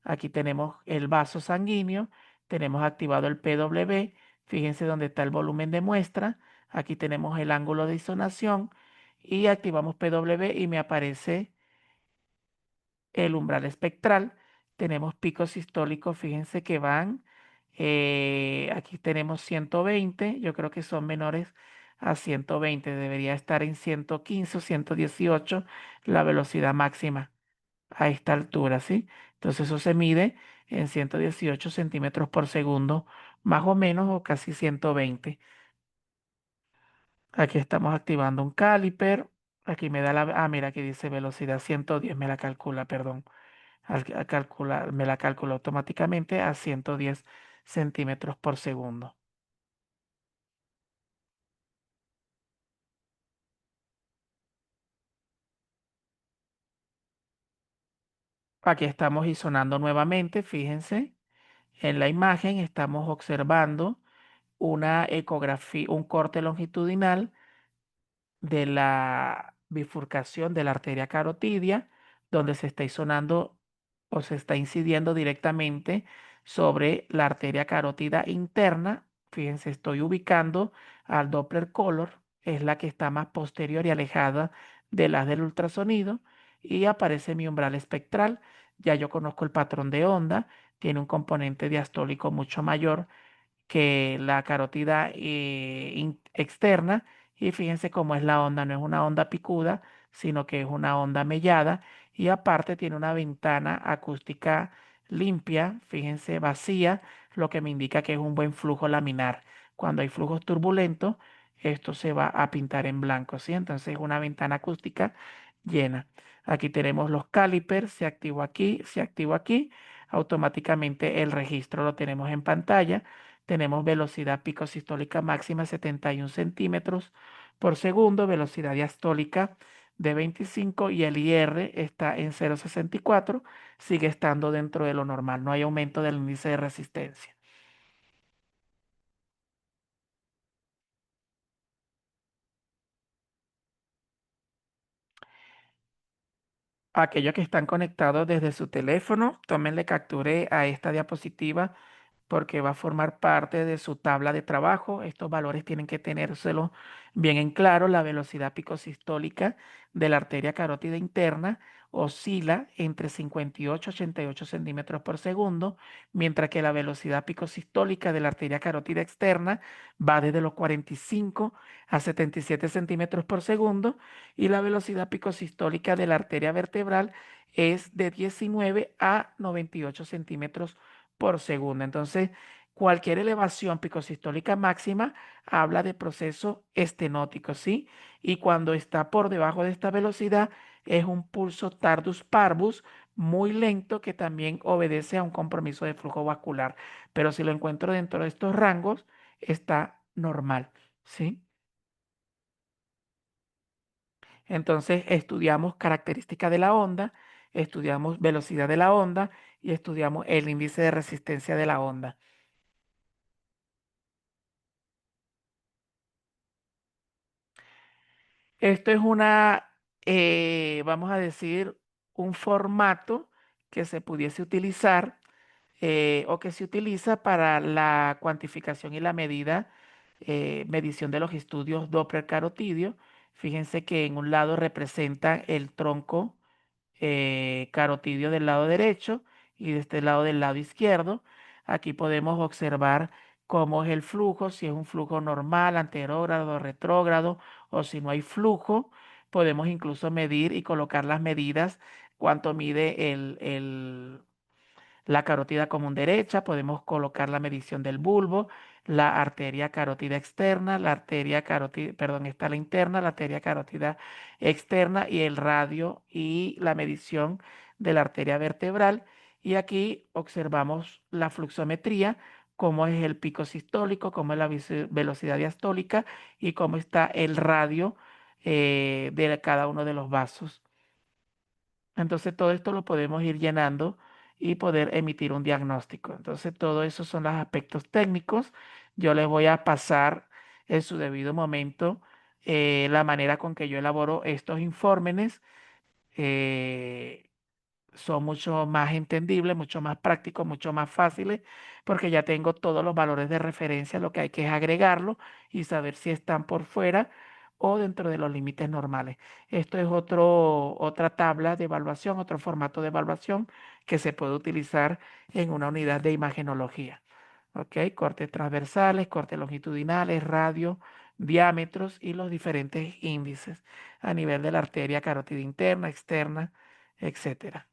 Speaker 2: Aquí tenemos el vaso sanguíneo, tenemos activado el PW. Fíjense dónde está el volumen de muestra. Aquí tenemos el ángulo de isonación y activamos PW y me aparece el umbral espectral. Tenemos picos sistólicos, fíjense que van, aquí tenemos 120, yo creo que son menores a 120, debería estar en 115 o 118 la velocidad máxima a esta altura, ¿sí? Entonces eso se mide en 118 centímetros por segundo, más o menos, o casi 120. Aquí estamos activando un caliper. Aquí me da mira, aquí dice velocidad 110, me la calcula, perdón. Me la calcula automáticamente a 110 centímetros por segundo. Aquí estamos isonando nuevamente, fíjense, en la imagen estamos observando una ecografía, un corte longitudinal de la bifurcación de la arteria carotidia, donde se está isonando o se está incidiendo directamente sobre la arteria carótida interna. Fíjense, estoy ubicando al Doppler color, es la que está más posterior y alejada de las del ultrasonido, y aparece mi umbral espectral. Ya yo conozco el patrón de onda, tiene un componente diastólico mucho mayor que la carótida externa. Y fíjense cómo es la onda, no es una onda picuda, sino que es una onda mellada. Y aparte tiene una ventana acústica limpia, fíjense, vacía, lo que me indica que es un buen flujo laminar. Cuando hay flujos turbulentos, esto se va a pintar en blanco, ¿sí? Entonces es una ventana acústica llena. Aquí tenemos los calipers, se activó aquí, se activó aquí. Automáticamente el registro lo tenemos en pantalla. Tenemos velocidad pico sistólica máxima 71 centímetros por segundo, velocidad diastólica de 25 y el IR está en 0,64, sigue estando dentro de lo normal, no hay aumento del índice de resistencia. Aquellos que están conectados desde su teléfono, tómenle capture a esta diapositiva porque va a formar parte de su tabla de trabajo. Estos valores tienen que tenérselo bien en claro. La velocidad picosistólica de la arteria carótida interna oscila entre 58 y 88 centímetros por segundo, mientras que la velocidad picosistólica de la arteria carótida externa va desde los 45 a 77 centímetros por segundo y la velocidad picosistólica de la arteria vertebral es de 19 a 98 centímetros por segundo. Entonces, Cualquier elevación picosistólica máxima habla de proceso estenótico, ¿sí? Y cuando está por debajo de esta velocidad es un pulso tardus parvus muy lento que también obedece a un compromiso de flujo vascular. Pero si lo encuentro dentro de estos rangos, está normal, ¿sí? Entonces estudiamos características de la onda, estudiamos velocidad de la onda y estudiamos el índice de resistencia de la onda. Esto es vamos a decir, un formato que se pudiese utilizar o que se utiliza para la cuantificación y la medición de los estudios Doppler carotidio. Fíjense que en un lado representa el tronco carotidio del lado derecho y de este lado del lado izquierdo. Aquí podemos observar cómo es el flujo, si es un flujo normal, anterógrado, retrógrado, o si no hay flujo. Podemos incluso medir y colocar las medidas, cuánto mide la carótida común derecha, podemos colocar la medición del bulbo, la arteria carótida externa, la arteria carótida, perdón, está la interna, la arteria carótida externa y el radio y la medición de la arteria vertebral. Y aquí observamos la fluxometría, cómo es el pico sistólico, cómo es la velocidad diastólica y cómo está el radio de cada uno de los vasos. Entonces todo esto lo podemos ir llenando y poder emitir un diagnóstico. Entonces todo eso son los aspectos técnicos. Yo les voy a pasar en su debido momento la manera con que yo elaboro estos informes. eh, Son mucho más entendibles, mucho más prácticos, mucho más fáciles, porque ya tengo todos los valores de referencia, lo que hay que es agregarlo y saber si están por fuera o dentro de los límites normales. Esto es otra tabla de evaluación, otro formato de evaluación que se puede utilizar en una unidad de imagenología. ¿Ok? Cortes transversales, cortes longitudinales, radio, diámetros y los diferentes índices a nivel de la arteria carótida interna, externa, etcétera.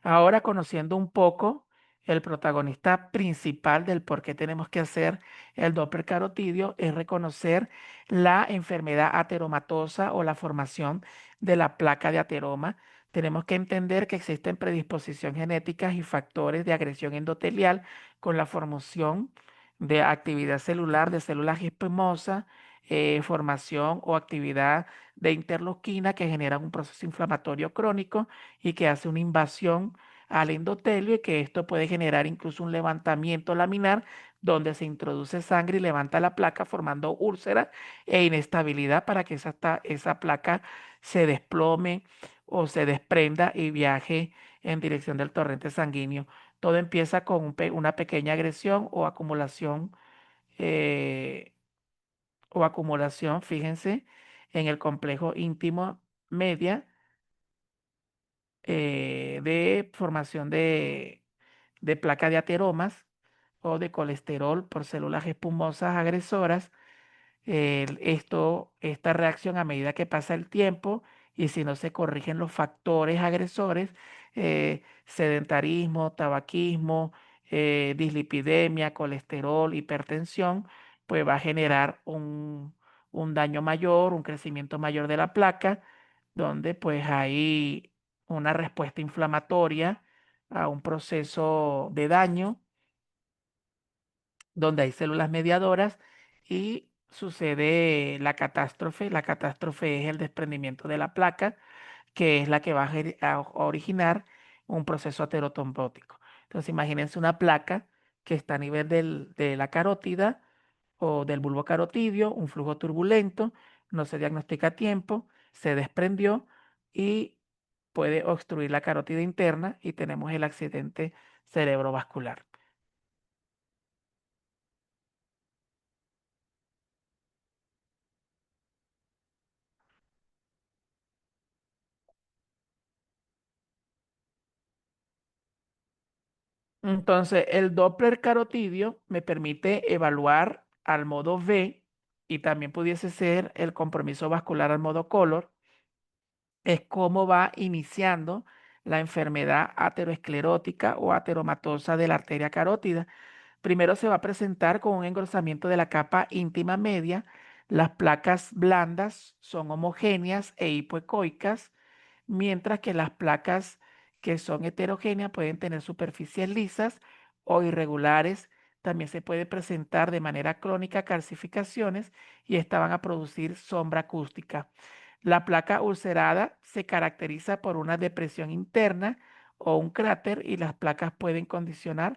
Speaker 2: Ahora conociendo un poco el protagonista principal del por qué tenemos que hacer el Doppler carotidio es reconocer la enfermedad ateromatosa o la formación de la placa de ateroma. Tenemos que entender que existen predisposiciones genéticas y factores de agresión endotelial con la formación de actividad celular de células esquimosas, formación o actividad de interleuquina que generan un proceso inflamatorio crónico y que hace una invasión al endotelio y que esto puede generar incluso un levantamiento laminar donde se introduce sangre y levanta la placa formando úlcera e inestabilidad para que esa placa se desplome o se desprenda y viaje en dirección del torrente sanguíneo. Todo empieza con una pequeña agresión eh, o acumulación, fíjense, en el complejo íntimo media de formación de placa de ateromas o de colesterol por células espumosas agresoras. Esta reacción a medida que pasa el tiempo y si no se corrigen los factores agresores, sedentarismo, tabaquismo, dislipidemia, colesterol, hipertensión, pues va a generar un daño mayor, un crecimiento mayor de la placa, donde pues hay una respuesta inflamatoria a un proceso de daño donde hay células mediadoras y sucede la catástrofe. La catástrofe es el desprendimiento de la placa, que es la que va a originar un proceso aterotrombótico. Entonces, imagínense una placa que está a nivel de la carótida o del bulbo carotidio, un flujo turbulento, no se diagnostica a tiempo, se desprendió y puede obstruir la carótida interna y tenemos el accidente cerebrovascular. Entonces, el Doppler carotidio me permite evaluar al modo V y también pudiese ser el compromiso vascular al modo color. Es cómo va iniciando la enfermedad aterosclerótica o ateromatosa de la arteria carótida. Primero se va a presentar con un engrosamiento de la capa íntima media. Las placas blandas son homogéneas e hipoecoicas, mientras que las placas que son heterogéneas pueden tener superficies lisas o irregulares. También se puede presentar de manera crónica calcificaciones y estas van a producir sombra acústica. La placa ulcerada se caracteriza por una depresión interna o un cráter y las placas pueden condicionar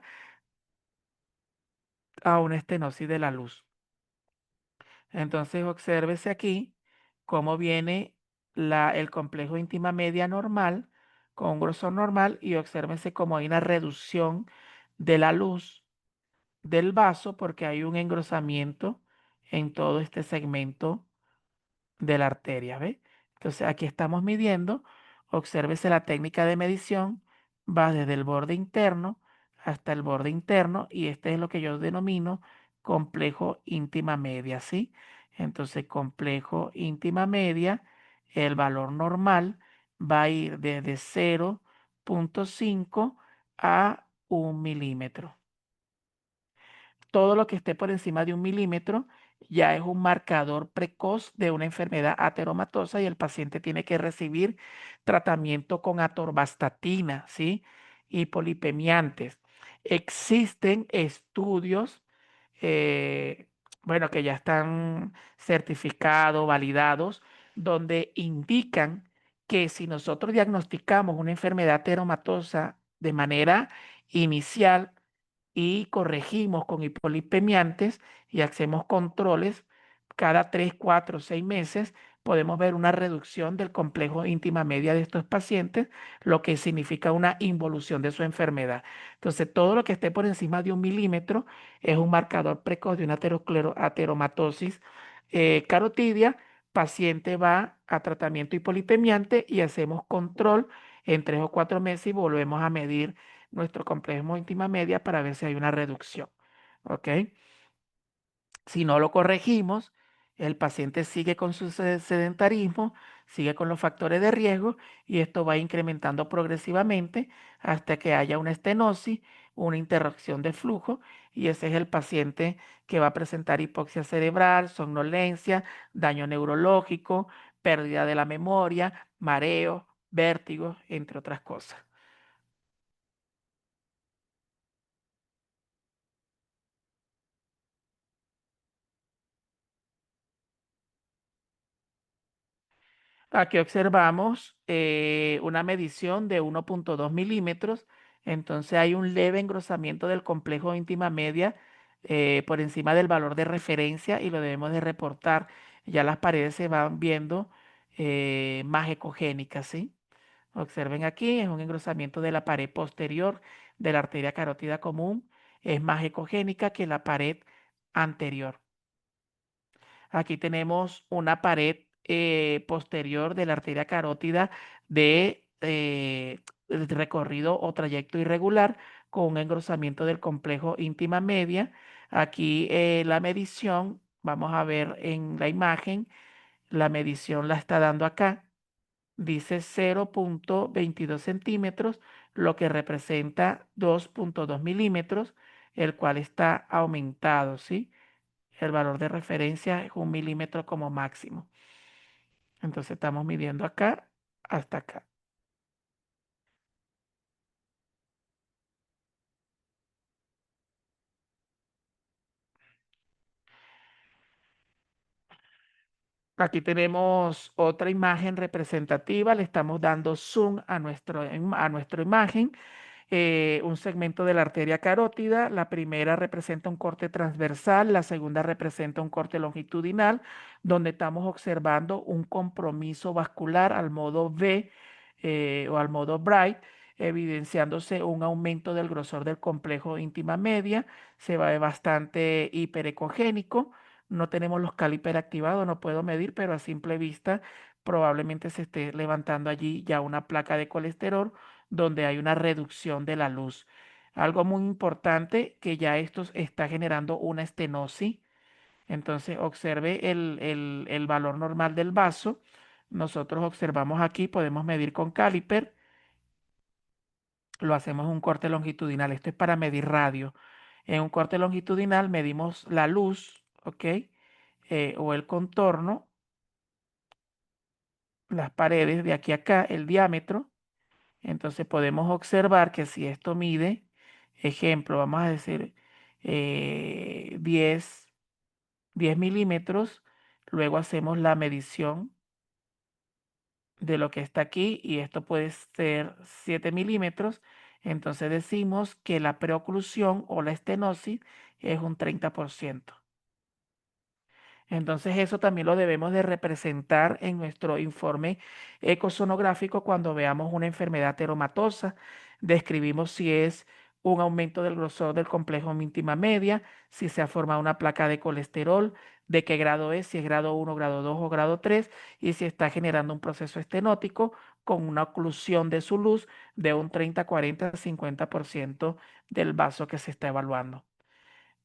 Speaker 2: a una estenosis de la luz. Entonces, obsérvese aquí cómo viene el complejo íntima media normal con un grosor normal y obsérvense cómo hay una reducción de la luz del vaso porque hay un engrosamiento en todo este segmento de la arteria, ¿ve? Entonces aquí estamos midiendo, obsérvese la técnica de medición, va desde el borde interno hasta el borde interno y este es lo que yo denomino complejo íntima media, ¿sí? Entonces complejo íntima media, el valor normal va a ir desde 0,5 a 1 milímetro. Todo lo que esté por encima de 1 milímetro ya es un marcador precoz de una enfermedad ateromatosa y el paciente tiene que recibir tratamiento con atorvastatina, ¿sí? Y polipemiantes. Existen estudios, eh, bueno, que ya están certificados, validados, donde indican que si nosotros diagnosticamos una enfermedad ateromatosa de manera inicial, y corregimos con hipolipemiantes y hacemos controles cada 3, 4, 6 meses, podemos ver una reducción del complejo íntima media de estos pacientes, lo que significa una involución de su enfermedad. Entonces, todo lo que esté por encima de 1 milímetro es un marcador precoz de una ateromatosis carotidia. Paciente va a tratamiento hipolipemiante y hacemos control en 3 o 4 meses y volvemos a medir nuestro complejo íntima media para ver si hay una reducción. ¿Ok? Si no lo corregimos, el paciente sigue con su sedentarismo, sigue con los factores de riesgo y esto va incrementando progresivamente hasta que haya una estenosis, una interrupción de flujo y ese es el paciente que va a presentar hipoxia cerebral, somnolencia, daño neurológico, pérdida de la memoria, mareo, vértigo, entre otras cosas. Aquí observamos una medición de 1,2 milímetros. Entonces hay un leve engrosamiento del complejo íntima media por encima del valor de referencia y lo debemos de reportar. Ya las paredes se van viendo más ecogénicas, ¿sí? Observen aquí, es un engrosamiento de la pared posterior de la arteria carótida común. Es más ecogénica que la pared anterior. Aquí tenemos una pared posterior de la arteria carótida de recorrido o trayecto irregular con un engrosamiento del complejo íntima media. Aquí la medición, vamos a ver en la imagen, la medición la está dando acá. Dice 0,22 centímetros, lo que representa 2,2 milímetros, el cual está aumentado, ¿sí? El valor de referencia es 1 milímetro como máximo. Entonces estamos midiendo acá hasta acá. Aquí tenemos otra imagen representativa. Le estamos dando zoom a nuestra imagen. Un segmento de la arteria carótida. La primera representa un corte transversal, la segunda representa un corte longitudinal, donde estamos observando un compromiso vascular al modo V o al modo Bright, evidenciándose un aumento del grosor del complejo íntima media. Se ve bastante hiperecogénico. No tenemos los calíper activados, no puedo medir, pero a simple vista probablemente se esté levantando allí ya una placa de colesterol donde hay una reducción de la luz. Algo muy importante que ya esto está generando una estenosis. Entonces observe el valor normal del vaso. Nosotros observamos aquí, podemos medir con caliper lo hacemos en un corte longitudinal. Esto es para medir radio. En un corte longitudinal medimos la luz, ¿ok? O el contorno, las paredes de aquí a acá, el diámetro. Entonces podemos observar que si esto mide, ejemplo, vamos a decir 10 milímetros, luego hacemos la medición de lo que está aquí y esto puede ser 7 milímetros. Entonces decimos que la preoclusión o la estenosis es un 30%. Entonces eso también lo debemos de representar en nuestro informe ecosonográfico cuando veamos una enfermedad teromatosa. Describimos si es un aumento del grosor del complejo íntima media, si se ha formado una placa de colesterol, de qué grado es, si es grado 1, grado 2 o grado 3, y si está generando un proceso estenótico con una oclusión de su luz de un 30, 40, 50% del vaso que se está evaluando.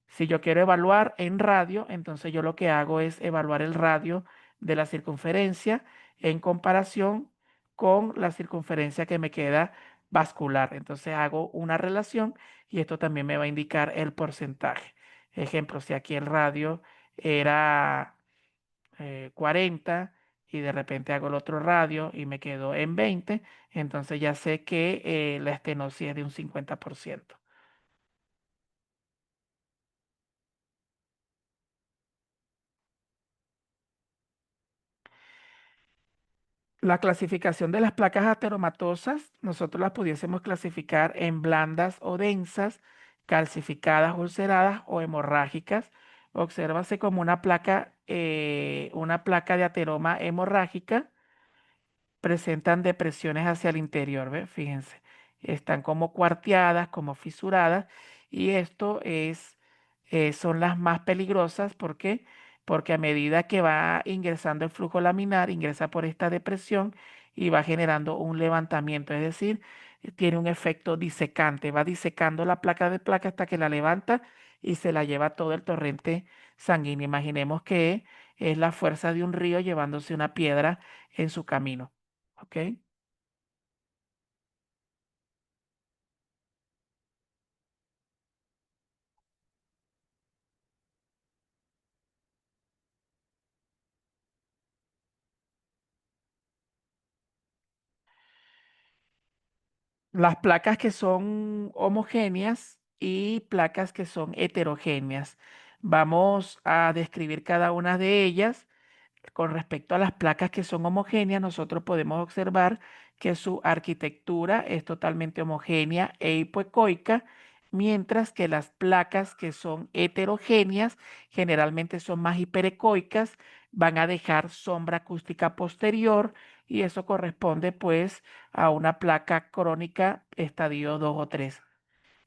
Speaker 2: Si yo quiero evaluar en radio, entonces yo lo que hago es evaluar el radio de la circunferencia en comparación con la circunferencia que me queda vascular. Entonces hago una relación y esto también me va a indicar el porcentaje. Ejemplo, si aquí el radio era 40 y de repente hago el otro radio y me quedo en 20, entonces ya sé que la estenosis es de un 50%. La clasificación de las placas ateromatosas, nosotros las pudiésemos clasificar en blandas o densas, calcificadas, ulceradas o hemorrágicas. Obsérvase como una placa de ateroma hemorrágica presentan depresiones hacia el interior, ¿ve? Fíjense, están como cuarteadas, como fisuradas, y esto son las más peligrosas. ¿Por qué? Porque a medida que va ingresando el flujo laminar, ingresa por esta depresión y va generando un levantamiento, es decir, tiene un efecto disecante, va disecando la placa de placa hasta que la levanta y se la lleva todo el torrente sanguíneo. Imaginemos que es la fuerza de un río llevándose una piedra en su camino. ¿Ok? Las placas que son homogéneas y placas que son heterogéneas. Vamos a describir cada una de ellas. Con respecto a las placas que son homogéneas, nosotros podemos observar que su arquitectura es totalmente homogénea e hipoecoica, mientras que las placas que son heterogéneas generalmente son más hiperecoicas, van a dejar sombra acústica posterior y eso corresponde pues a una placa crónica estadio 2 o 3.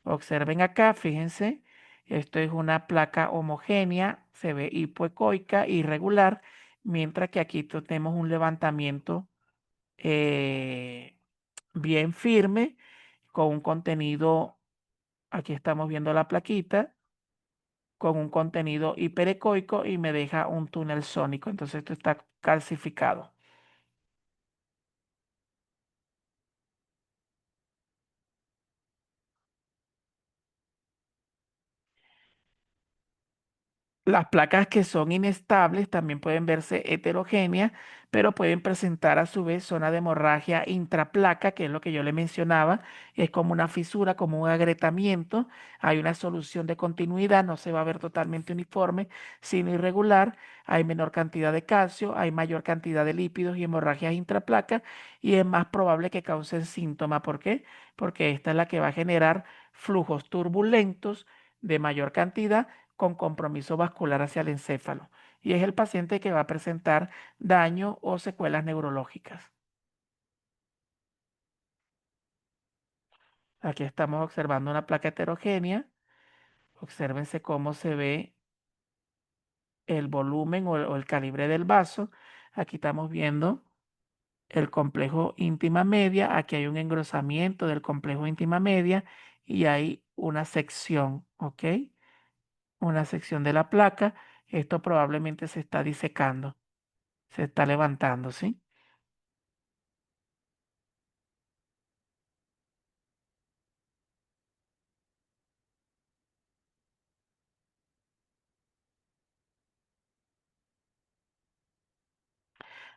Speaker 2: Observen acá, fíjense, esto es una placa homogénea, se ve hipoecoica, irregular, mientras que aquí tenemos un levantamiento eh, bien firme con un contenido, aquí estamos viendo la plaquita, con un contenido hiperecoico y me deja un túnel sónico. Entonces esto está calcificado. Las placas que son inestables también pueden verse heterogéneas, pero pueden presentar a su vez zona de hemorragia intraplaca, que es lo que yo le mencionaba. Es como una fisura, como un agrietamiento. Hay una solución de continuidad, no se va a ver totalmente uniforme, sino irregular. Hay menor cantidad de calcio, hay mayor cantidad de lípidos y hemorragias intraplaca, y es más probable que causen síntomas. ¿Por qué? Porque esta es la que va a generar flujos turbulentos de mayor cantidad con compromiso vascular hacia el encéfalo y es el paciente que va a presentar daño o secuelas neurológicas. Aquí estamos observando una placa heterogénea. Obsérvense cómo se ve el volumen o el calibre del vaso. Aquí estamos viendo el complejo íntima media. Aquí hay un engrosamiento del complejo íntima media y hay una sección, ¿ok? Una sección de la placa. Esto probablemente se está disecando, se está levantando, ¿sí? ¿Sí?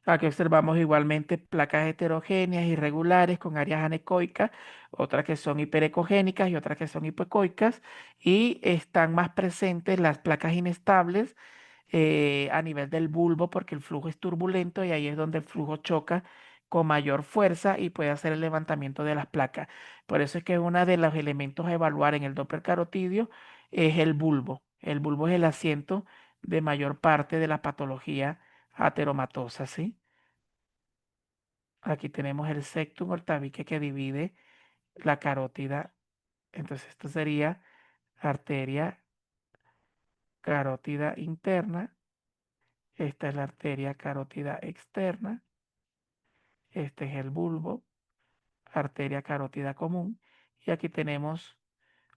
Speaker 2: Aquí observamos igualmente placas heterogéneas irregulares con áreas anecoicas, otras que son hiperecogénicas y otras que son hipoecoicas, y están más presentes las placas inestables a nivel del bulbo porque el flujo es turbulento y ahí es donde el flujo choca con mayor fuerza y puede hacer el levantamiento de las placas. Por eso es que uno de los elementos a evaluar en el Doppler carotidio es el bulbo. El bulbo es el asiento de mayor parte de la patología ateromatosa, ¿sí? Aquí tenemos el septum, el tabique que divide la carótida. Entonces, esto sería arteria carótida interna. Esta es la arteria carótida externa. Este es el bulbo, arteria carótida común. Y aquí tenemos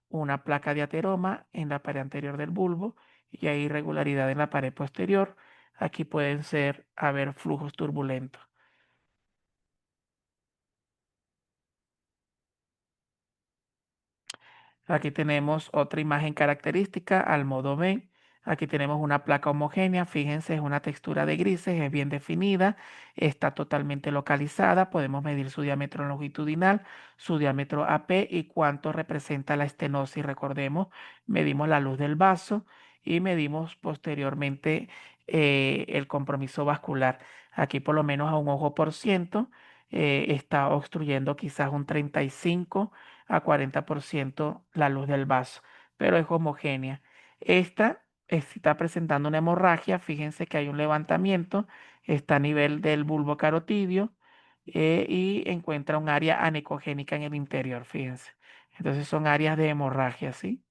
Speaker 2: una placa de ateroma en la pared anterior del bulbo y hay irregularidad en la pared posterior. Aquí pueden ser haber flujos turbulentos. Aquí tenemos otra imagen característica al modo B. Aquí tenemos una placa homogénea, fíjense, es una textura de grises, es bien definida, está totalmente localizada, podemos medir su diámetro longitudinal, su diámetro AP y cuánto representa la estenosis. Recordemos, medimos la luz del vaso y medimos posteriormente el compromiso vascular. Aquí por lo menos a un ojo por ciento está obstruyendo quizás un 35 a 40% la luz del vaso, pero es homogénea. Esta está presentando una hemorragia, fíjense que hay un levantamiento, está a nivel del bulbo carotidio y encuentra un área anecogénica en el interior, fíjense. Entonces son áreas de hemorragia, ¿sí?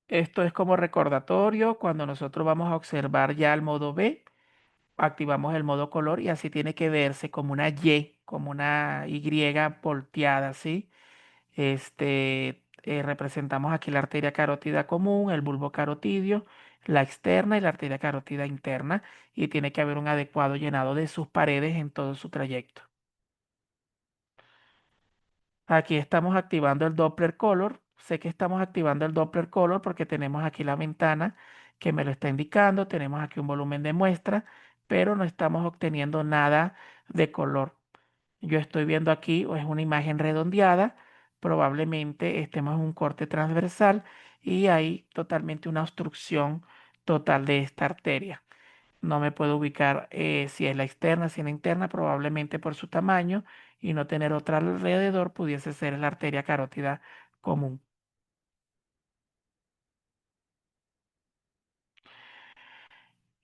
Speaker 2: Esto es como recordatorio cuando nosotros vamos a observar ya el modo B, activamos el modo color y así tiene que verse como una Y, como una Y volteada, ¿sí? Representamos aquí la arteria carótida común, el bulbo carotidio, la externa y la arteria carótida interna, y tiene que haber un adecuado llenado de sus paredes en todo su trayecto. Aquí estamos activando el Doppler Color. Sé que estamos activando el Doppler Color porque tenemos aquí la ventana que me lo está indicando, tenemos aquí un volumen de muestra, pero no estamos obteniendo nada de color. Yo estoy viendo aquí, o es una imagen redondeada, probablemente estemos en un corte transversal y hay totalmente una obstrucción total de esta arteria. No me puedo ubicar si es la externa, si es la interna, probablemente por su tamaño y no tener otra alrededor pudiese ser la arteria carótida común.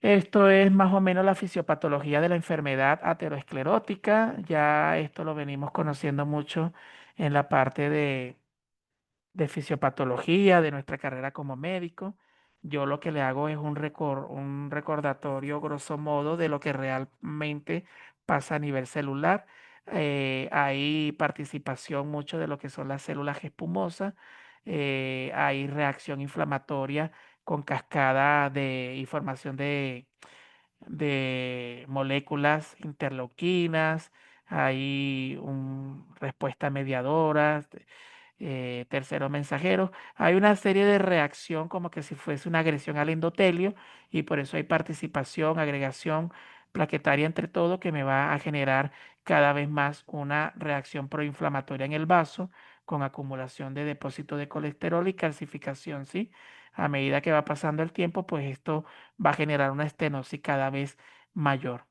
Speaker 2: Esto es más o menos la fisiopatología de la enfermedad aterosclerótica. Ya esto lo venimos conociendo mucho en la parte de fisiopatología de nuestra carrera como médico. Yo lo que le hago es un recordatorio, grosso modo, de lo que realmente pasa a nivel celular. Hay participación mucho de lo que son las células espumosas. Hay reacción inflamatoria con cascada de información de moléculas interleuquinas. Hay respuesta mediadoras terceros mensajeros. Hay una serie de reacción como que si fuese una agresión al endotelio y por eso hay participación, agregación plaquetaria entre todo que me va a generar cada vez más una reacción proinflamatoria en el vaso con acumulación de depósitos de colesterol y calcificación, ¿sí? A medida que va pasando el tiempo, pues esto va a generar una estenosis cada vez mayor.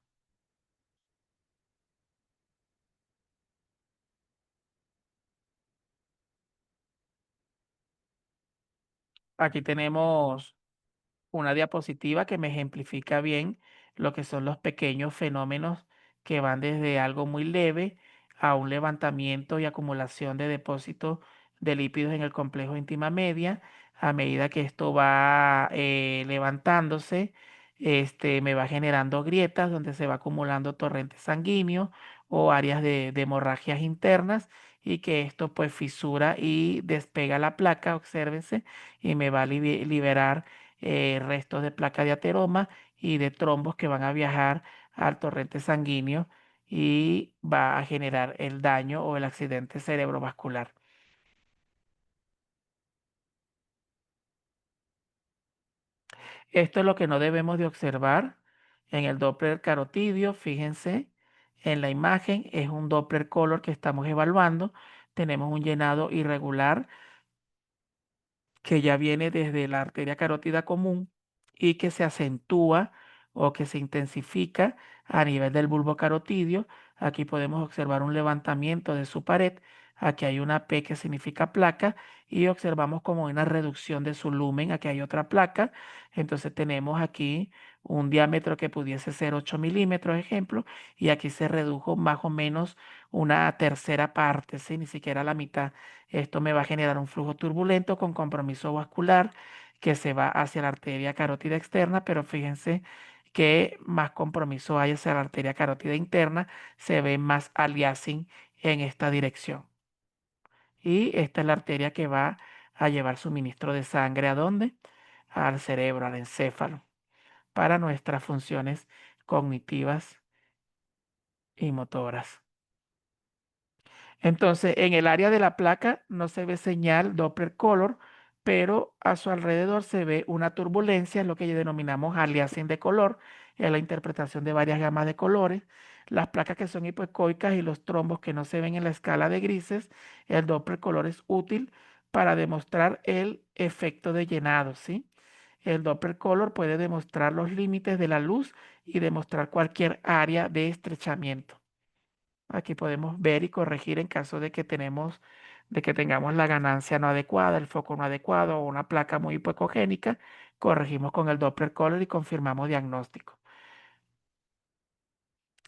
Speaker 2: Aquí tenemos una diapositiva que me ejemplifica bien lo que son los pequeños fenómenos que van desde algo muy leve a un levantamiento y acumulación de depósitos de lípidos en el complejo íntima media. A medida que esto va levantándose, me va generando grietas donde se va acumulando torrentes sanguíneos o áreas de hemorragias internas y que esto pues fisura y despega la placa, obsérvense, y me va a liberar restos de placa de ateroma y de trombos que van a viajar al torrente sanguíneo y va a generar el daño o el accidente cerebrovascular. Esto es lo que no debemos de observar en el Doppler carotidio. Fíjense en la imagen, es un Doppler color que estamos evaluando. Tenemos un llenado irregular que ya viene desde la arteria carótida común y que se acentúa o que se intensifica a nivel del bulbo carotidio. Aquí podemos observar un levantamiento de su pared. Aquí hay una P que significa placa y observamos como una reducción de su lumen. Aquí hay otra placa. Entonces tenemos aquí un diámetro que pudiese ser 8 milímetros, ejemplo, y aquí se redujo más o menos una tercera parte, ¿sí? Ni siquiera la mitad. Esto me va a generar un flujo turbulento con compromiso vascular que se va hacia la arteria carótida externa, pero fíjense que más compromiso hay hacia la arteria carótida interna, se ve más aliasing en esta dirección. Y esta es la arteria que va a llevar suministro de sangre ¿a dónde? Al cerebro, al encéfalo, para nuestras funciones cognitivas y motoras. Entonces, en el área de la placa no se ve señal Doppler color, pero a su alrededor se ve una turbulencia, lo que denominamos aliasing de color, es la interpretación de varias gamas de colores. Las placas que son hipoecoicas y los trombos que no se ven en la escala de grises, el Doppler color es útil para demostrar el efecto de llenado, ¿sí? El Doppler color puede demostrar los límites de la luz y demostrar cualquier área de estrechamiento. Aquí podemos ver y corregir en caso de que tengamos la ganancia no adecuada, el foco no adecuado o una placa muy hipocogénica, corregimos con el Doppler color y confirmamos diagnóstico.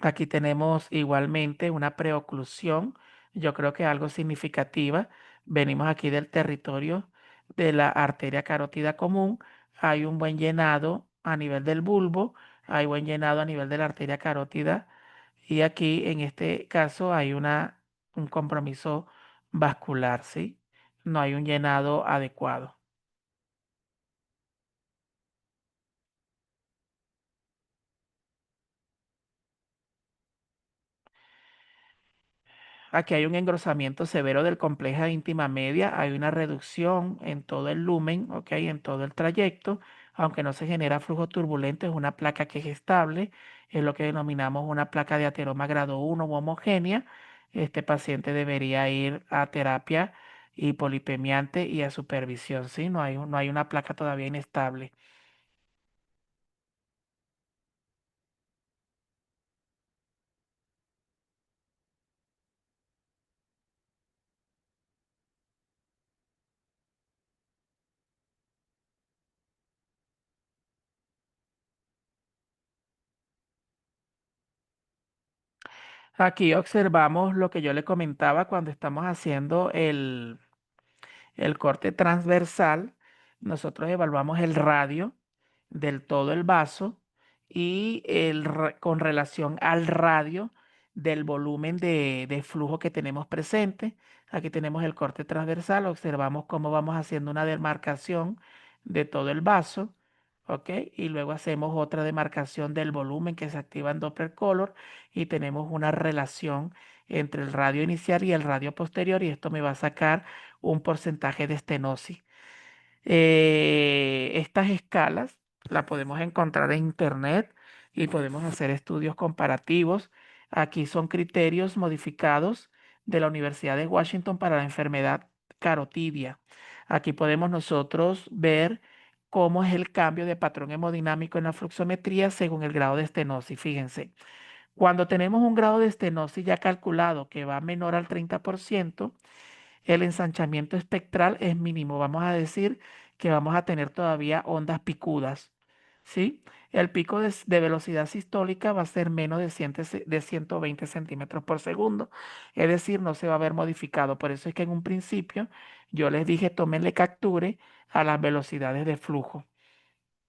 Speaker 2: Aquí tenemos igualmente una preoclusión, yo creo que algo significativa. Venimos aquí del territorio de la arteria carótida común. Hay un buen llenado a nivel del bulbo, hay buen llenado a nivel de la arteria carótida y aquí en este caso hay un compromiso vascular, ¿sí? No hay un llenado adecuado. Aquí hay un engrosamiento severo del complejo de íntima media, hay una reducción en todo el lumen, ¿ok? En todo el trayecto, aunque no se genera flujo turbulento, es una placa que es estable, es lo que denominamos una placa de ateroma grado 1 u homogénea. Este paciente debería ir a terapia hipolipemiante y a supervisión, ¿sí? No hay una placa todavía inestable. Aquí observamos lo que yo le comentaba cuando estamos haciendo el corte transversal. Nosotros evaluamos el radio del todo el vaso y con relación al radio del volumen de flujo que tenemos presente. Aquí tenemos el corte transversal, observamos cómo vamos haciendo una demarcación de todo el vaso, ¿ok? Y luego hacemos otra demarcación del volumen que se activa en Doppler color y tenemos una relación entre el radio inicial y el radio posterior y esto me va a sacar un porcentaje de estenosis. Estas escalas las podemos encontrar en internet y podemos hacer estudios comparativos. Aquí son criterios modificados de la Universidad de Washington para la enfermedad carotidia. Aquí podemos nosotros ver cómo es el cambio de patrón hemodinámico en la fluxometría según el grado de estenosis. Fíjense, cuando tenemos un grado de estenosis ya calculado que va menor al 30%, el ensanchamiento espectral es mínimo. Vamos a decir que vamos a tener todavía ondas picudas, ¿sí? El pico de velocidad sistólica va a ser menos de 120 centímetros por segundo, es decir, no se va a ver modificado. Por eso es que en un principio yo les dije, tómenle capture a las velocidades de flujo.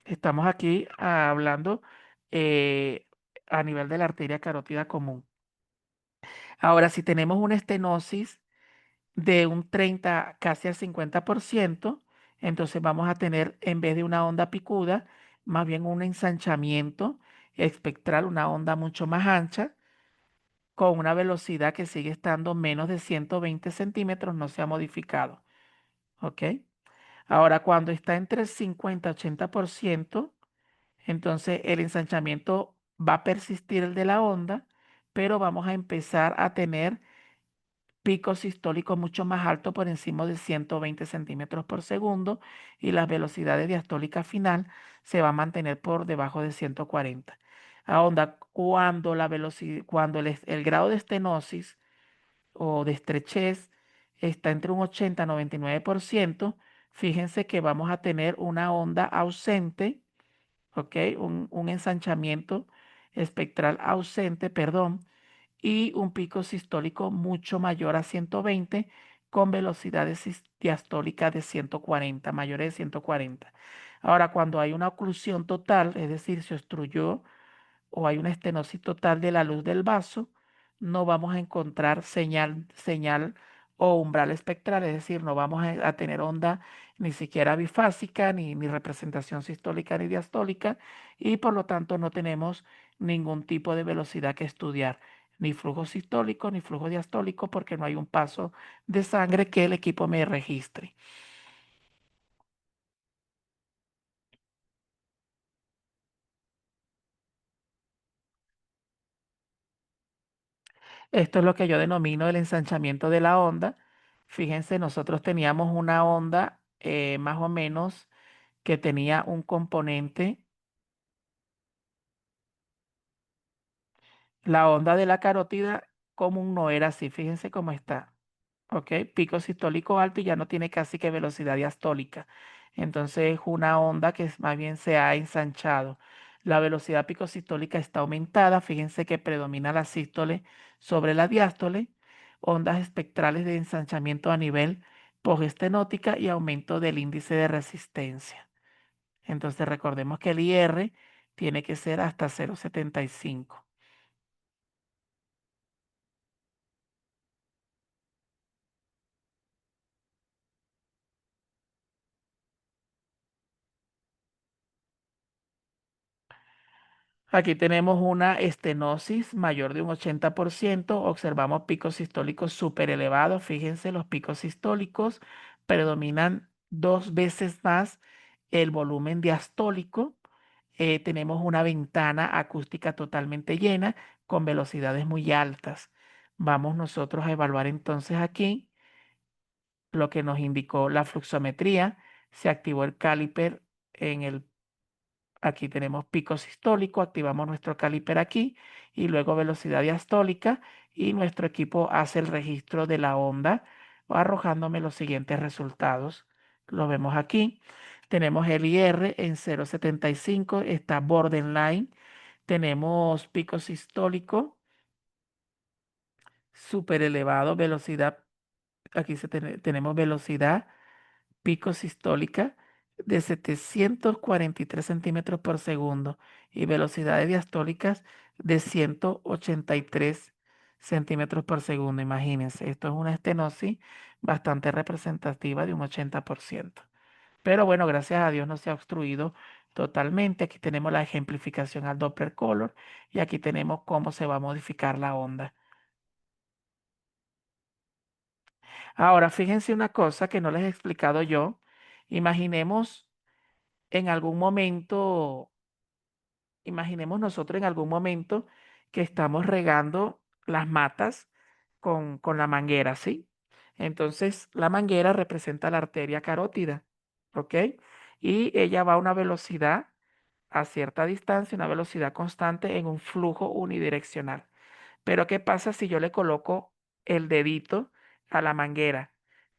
Speaker 2: Estamos aquí hablando eh, a nivel de la arteria carótida común. Ahora, si tenemos una estenosis, de un 30 casi al 50%, entonces vamos a tener, en vez de una onda picuda, más bien un ensanchamiento espectral, una onda mucho más ancha, con una velocidad que sigue estando menos de 120 centímetros, no se ha modificado. ¿Ok? Ahora, cuando está entre el 50 y 80%, entonces el ensanchamiento va a persistir el de la onda, pero vamos a empezar a tener picos sistólicos mucho más altos por encima de 120 centímetros por segundo y las velocidades diastólicas final se va a mantener por debajo de 140. Ahora, cuando la velocidad, cuando el grado de estenosis o de estrechez está entre un 80 y 99%, fíjense que vamos a tener una onda ausente, ¿ok? Un ensanchamiento espectral ausente, perdón, y un pico sistólico mucho mayor a 120 con velocidades diastólicas de 140, mayores de 140. Ahora, cuando hay una oclusión total, es decir, se obstruyó o hay una estenosis total de la luz del vaso, no vamos a encontrar señal o umbral espectral, es decir, no vamos a tener onda ni siquiera bifásica, ni representación sistólica ni diastólica, y por lo tanto no tenemos ningún tipo de velocidad que estudiar, ni flujo sistólico ni flujo diastólico, porque no hay un paso de sangre que el equipo me registre. Esto es lo que yo denomino el ensanchamiento de la onda. Fíjense, nosotros teníamos una onda más o menos que tenía un componente, la onda de la carótida común no era así, fíjense cómo está. ¿Ok? Pico sistólico alto y ya no tiene casi que velocidad diastólica. Entonces es una onda que más bien se ha ensanchado. La velocidad pico sistólica está aumentada. Fíjense que predomina la sístole sobre la diástole. Ondas espectrales de ensanchamiento a nivel postestenótica y aumento del índice de resistencia. Entonces recordemos que el IR tiene que ser hasta 0,75. Aquí tenemos una estenosis mayor de un 80%. Observamos picos sistólicos súper elevados. Fíjense, los picos sistólicos predominan 2 veces más el volumen diastólico. Tenemos una ventana acústica totalmente llena con velocidades muy altas. Vamos nosotros a evaluar entonces aquí lo que nos indicó la fluxometría. Se activó el caliper en el. Aquí tenemos pico sistólico, activamos nuestro caliper aquí y luego velocidad diastólica y nuestro equipo hace el registro de la onda arrojándome los siguientes resultados. Lo vemos aquí. Tenemos el IR en 0,75, está borderline. Tenemos pico sistólico súper elevado, velocidad, aquí tenemos velocidad pico sistólica de 743 centímetros por segundo y velocidades diastólicas de 183 centímetros por segundo. Imagínense, esto es una estenosis bastante representativa de un 80%. Pero bueno, gracias a Dios no se ha obstruido totalmente. Aquí tenemos la ejemplificación al Doppler color y aquí tenemos cómo se va a modificar la onda. Ahora, fíjense una cosa que no les he explicado yo. Imaginemos en algún momento, imaginemos nosotros en algún momento que estamos regando las matas con la manguera, ¿sí? Entonces, la manguera representa la arteria carótida, ¿ok? Y ella va a una velocidad a cierta distancia, una velocidad constante en un flujo unidireccional. Pero ¿qué pasa si yo le coloco el dedito a la manguera?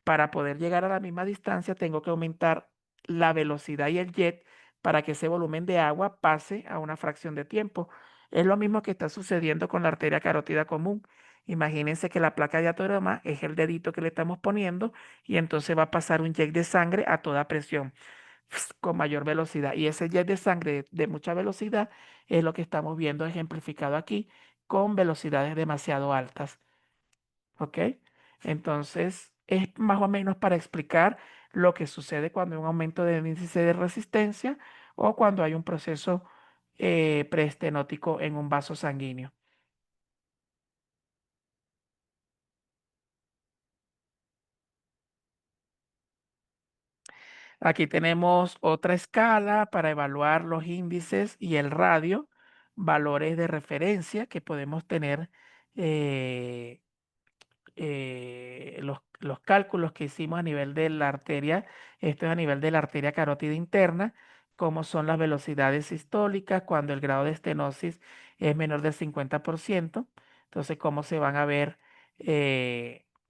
Speaker 2: Para poder llegar a la misma distancia, tengo que aumentar la velocidad y el jet para que ese volumen de agua pase a una fracción de tiempo. Es lo mismo que está sucediendo con la arteria carótida común. Imagínense que la placa de ateroma es el dedito que le estamos poniendo y entonces va a pasar un jet de sangre a toda presión con mayor velocidad. Y ese jet de sangre de mucha velocidad es lo que estamos viendo ejemplificado aquí con velocidades demasiado altas. ¿Ok? Entonces, es más o menos para explicar lo que sucede cuando hay un aumento del índice de resistencia o cuando hay un proceso preestenótico en un vaso sanguíneo. Aquí tenemos otra escala para evaluar los índices y el radio, valores de referencia que podemos tener. eh, los cálculos que hicimos a nivel de la arteria, esto es a nivel de la arteria carótida interna, cómo son las velocidades sistólicas cuando el grado de estenosis es menor del 50%, entonces cómo se van a ver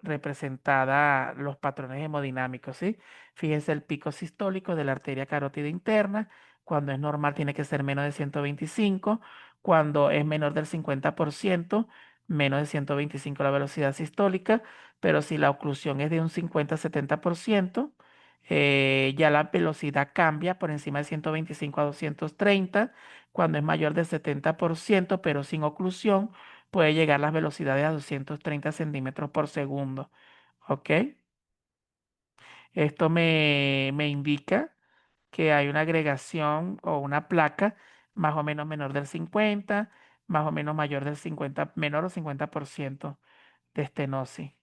Speaker 2: representadas los patrones hemodinámicos, ¿sí? Fíjense el pico sistólico de la arteria carótida interna, cuando es normal tiene que ser menos de 125, cuando es menor del 50%, menos de 125 la velocidad sistólica, pero si la oclusión es de un 50-70%, ya la velocidad cambia por encima de 125 a 230. Cuando es mayor de 70%, pero sin oclusión, puede llegar las velocidades a 230 centímetros por segundo. ¿Ok? Esto me indica que hay una agregación o una placa más o menos menor del 50, más o menos mayor del 50, menor o 50% de estenosis.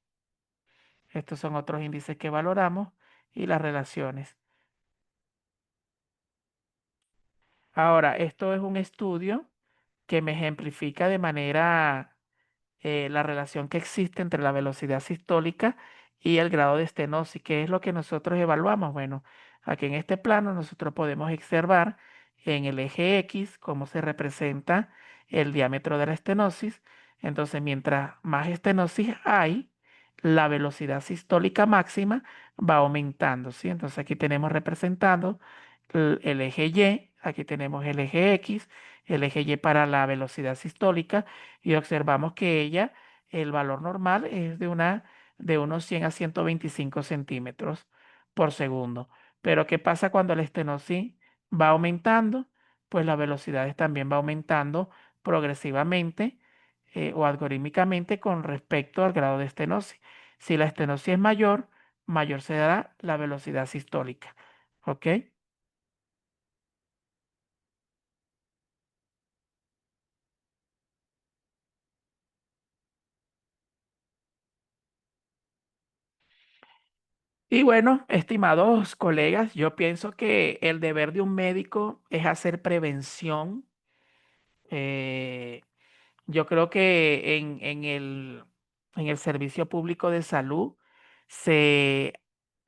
Speaker 2: Estos son otros índices que valoramos y las relaciones. Ahora, esto es un estudio que me ejemplifica de manera la relación que existe entre la velocidad sistólica y el grado de estenosis. ¿Qué es lo que nosotros evaluamos? Bueno, aquí en este plano nosotros podemos observar en el eje X cómo se representa el diámetro de la estenosis. Entonces, mientras más estenosis hay, la velocidad sistólica máxima va aumentando, ¿sí? Entonces aquí tenemos representado el eje Y, aquí tenemos el eje X, el eje Y para la velocidad sistólica y observamos que ella, el valor normal es de unos 100 a 125 centímetros por segundo. Pero ¿qué pasa cuando la estenosis va aumentando? Pues la velocidad también va aumentando progresivamente o algorítmicamente con respecto al grado de estenosis. Si la estenosis es mayor, mayor será la velocidad sistólica. ¿Ok? Y bueno, estimados colegas, yo pienso que el deber de un médico es hacer prevención. Eh, yo creo que en el servicio público de salud se,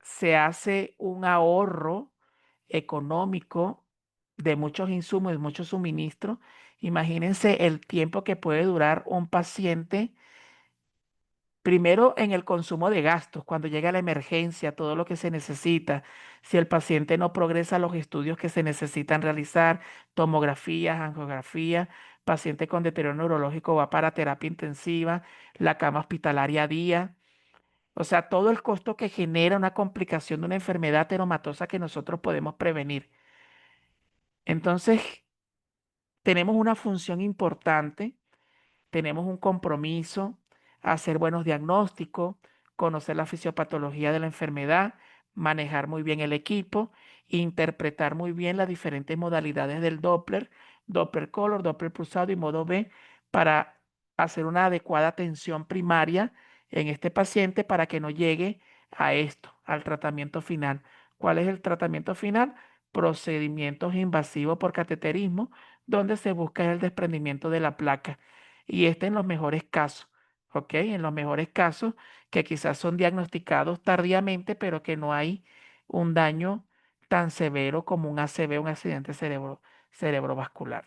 Speaker 2: se hace un ahorro económico de muchos insumos, de muchos suministros. Imagínense el tiempo que puede durar un paciente. Primero, en el consumo de gastos, cuando llega la emergencia, todo lo que se necesita. Si el paciente no progresa los estudios que se necesitan realizar, tomografías, angiografía, paciente con deterioro neurológico va para terapia intensiva, la cama hospitalaria a día. O sea, todo el costo que genera una complicación de una enfermedad tenomatosa que nosotros podemos prevenir. Entonces, tenemos una función importante, tenemos un compromiso, hacer buenos diagnósticos, conocer la fisiopatología de la enfermedad, manejar muy bien el equipo, interpretar muy bien las diferentes modalidades del Doppler, Doppler color, Doppler pulsado y modo B, para hacer una adecuada atención primaria en este paciente para que no llegue a esto, al tratamiento final. ¿Cuál es el tratamiento final? Procedimientos invasivos por cateterismo, donde se busca el desprendimiento de la placa. Y este en los mejores casos, ¿ok? En los mejores casos que quizás son diagnosticados tardíamente, pero que no hay un daño tan severo como un ACV, un accidente cerebrovascular.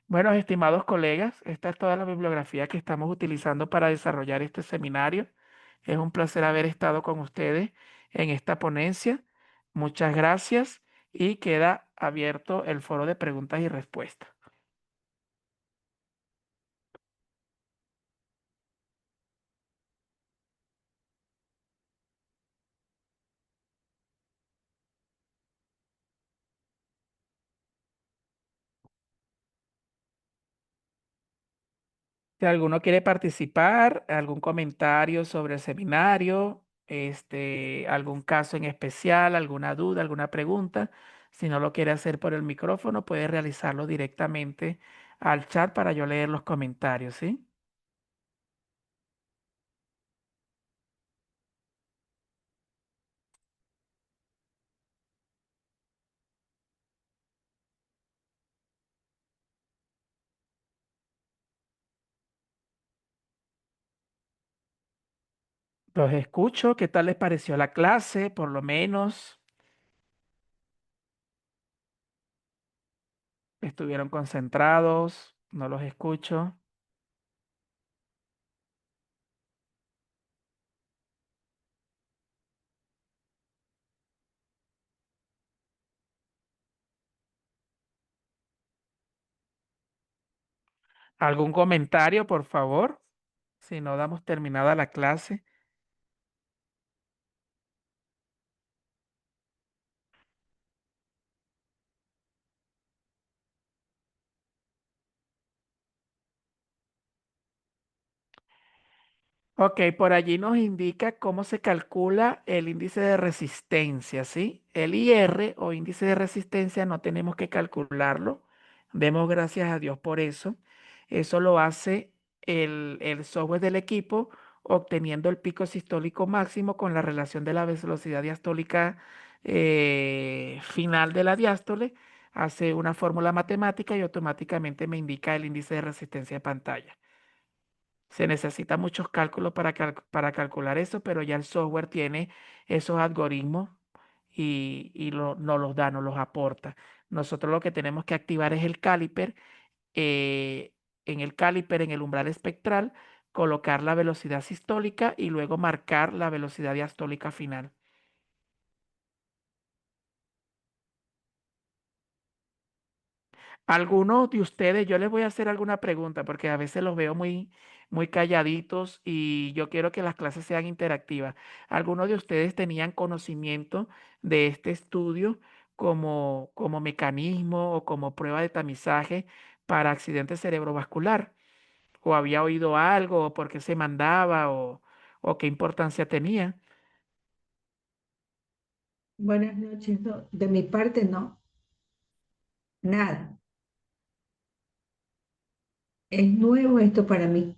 Speaker 2: Bueno, estimados colegas, esta es toda la bibliografía que estamos utilizando para desarrollar este seminario. Es un placer haber estado con ustedes en esta ponencia. Muchas gracias y queda abierto el foro de preguntas y respuestas. Si alguno quiere participar, algún comentario sobre el seminario, algún caso en especial, alguna duda, alguna pregunta, si no lo quiere hacer por el micrófono, puede realizarlo directamente al chat para yo leer los comentarios, ¿sí? Los escucho. ¿Qué tal les pareció la clase? Por lo menos, ¿estuvieron concentrados? No los escucho. ¿Algún comentario, por favor? Si no damos terminada la clase. Ok, por allí nos indica cómo se calcula el índice de resistencia, ¿sí? El IR o índice de resistencia no tenemos que calcularlo. Demos gracias a Dios por eso. Eso lo hace el software del equipo obteniendo el pico sistólico máximo con la relación de la velocidad diastólica final de la diástole. Hace una fórmula matemática y automáticamente me indica el índice de resistencia de pantalla. Se necesita muchos cálculos para calcular eso, pero ya el software tiene esos algoritmos y nos los da, nos los aporta. Nosotros lo que tenemos que activar es el caliper. eh, en el caliper, en el umbral espectral, colocar la velocidad sistólica y luego marcar la velocidad diastólica final. Algunos de ustedes, yo les voy a hacer alguna pregunta porque a veces los veo muy calladitos y yo quiero que las clases sean interactivas. ¿Algunos de ustedes tenían conocimiento de este estudio como mecanismo o como prueba de tamizaje para accidente cerebrovascular? ¿O había oído algo o por qué se mandaba o qué importancia tenía?
Speaker 3: Buenas noches, no, de mi parte no, nada. Es nuevo esto para mí.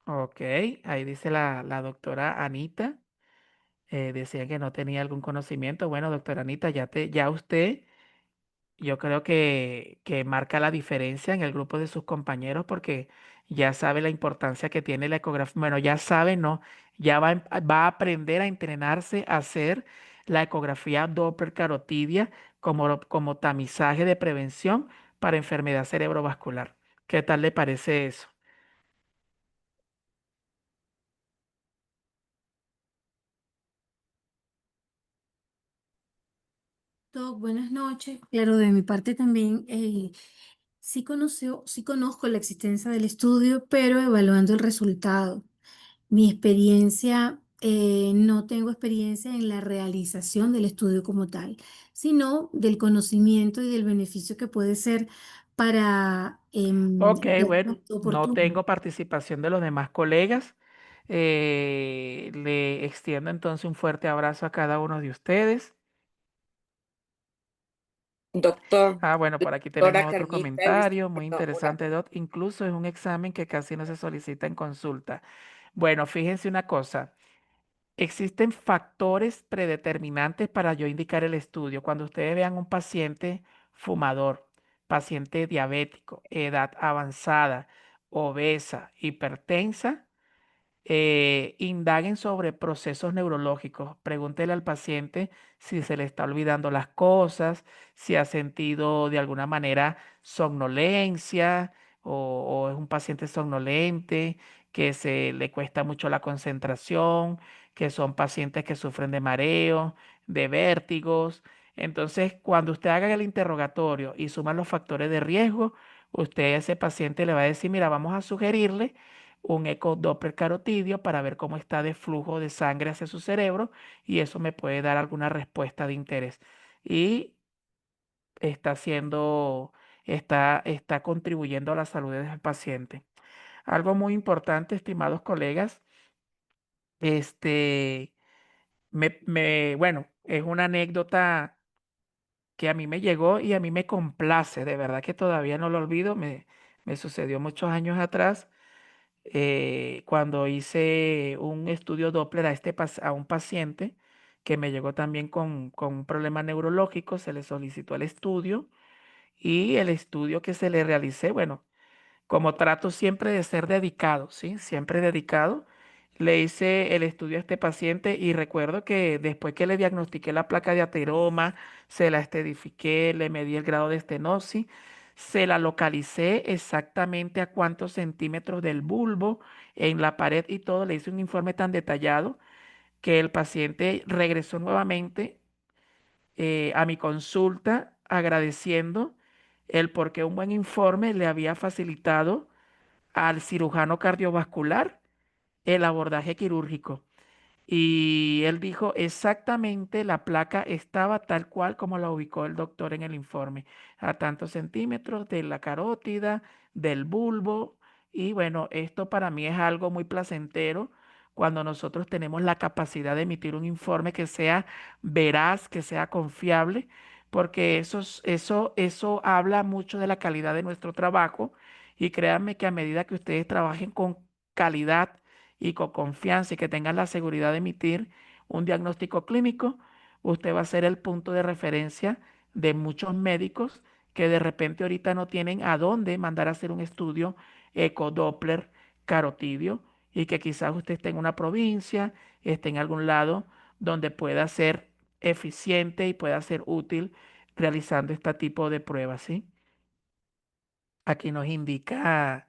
Speaker 2: Ok, ahí dice la doctora Anita. Decía que no tenía algún conocimiento. Bueno, doctora Anita, ya usted, yo creo que marca la diferencia en el grupo de sus compañeros porque ya sabe la importancia que tiene la ecografía. Bueno, ya sabe, no, ya va a aprender a entrenarse a hacer la ecografía Doppler carotidia como tamizaje de prevención para enfermedad cerebrovascular. ¿Qué tal le parece eso?
Speaker 4: Doc, buenas noches. Claro, de mi parte también sí conozco la existencia del estudio, pero evaluando el resultado. Mi experiencia, no tengo experiencia en la realización del estudio como tal, sino del conocimiento y del beneficio que puede ser para
Speaker 2: Ok,
Speaker 4: el
Speaker 2: bueno,
Speaker 4: diagnóstico
Speaker 2: no
Speaker 4: oportuno.
Speaker 2: tengo participación de los demás colegas. Le extiendo entonces un fuerte abrazo a cada uno de ustedes.
Speaker 1: Doctor,
Speaker 2: Ah, bueno, por aquí
Speaker 1: doctora
Speaker 2: tenemos otro
Speaker 1: Carlita, le estoy
Speaker 2: comentario muy
Speaker 1: haciendo una
Speaker 2: interesante, Dot. Incluso es un examen que casi no se solicita en consulta. Bueno, fíjense una cosa. Existen factores predeterminantes para yo indicar el estudio. Cuando ustedes vean un paciente fumador, paciente diabético, edad avanzada, obesa, hipertensa, indaguen sobre procesos neurológicos. Pregúntele al paciente si se le está olvidando las cosas, si ha sentido de alguna manera somnolencia o es un paciente somnolente, que se le cuesta mucho la concentración, que son pacientes que sufren de mareo, de vértigos. Entonces, cuando usted haga el interrogatorio y suma los factores de riesgo, usted a ese paciente le va a decir, mira, vamos a sugerirle un ecodoppler carotidio para ver cómo está de flujo de sangre hacia su cerebro y eso me puede dar alguna respuesta de interés. Y está haciendo, está contribuyendo a la salud del paciente. Algo muy importante, estimados colegas, este, bueno, es una anécdota que a mí me llegó y a mí me complace, de verdad que todavía no lo olvido, me sucedió muchos años atrás cuando hice un estudio Doppler a un paciente que me llegó también con un problema neurológico, se le solicitó el estudio y el estudio que se le realicé, bueno, como trato siempre de ser dedicado, ¿sí? Siempre dedicado. Le hice el estudio a este paciente y recuerdo que después que le diagnostiqué la placa de ateroma, se la estetifiqué, le medí el grado de estenosis, se la localicé exactamente a cuántos centímetros del bulbo en la pared y todo, le hice un informe tan detallado que el paciente regresó nuevamente a mi consulta agradeciendo el por qué un buen informe le había facilitado al cirujano cardiovascular el abordaje quirúrgico. Y él dijo exactamente la placa estaba tal cual como la ubicó el doctor en el informe, a tantos centímetros de la carótida, del bulbo. Y bueno, esto para mí es algo muy placentero cuando nosotros tenemos la capacidad de emitir un informe que sea veraz, que sea confiable, porque eso habla mucho de la calidad de nuestro trabajo. Y créanme que a medida que ustedes trabajen con calidad, y con confianza y que tengan la seguridad de emitir un diagnóstico clínico, usted va a ser el punto de referencia de muchos médicos que de repente ahorita no tienen a dónde mandar a hacer un estudio ecodoppler carotidio y que quizás usted esté en una provincia, esté en algún lado donde pueda ser eficiente y pueda ser útil realizando este tipo de pruebas, ¿sí? Aquí nos indica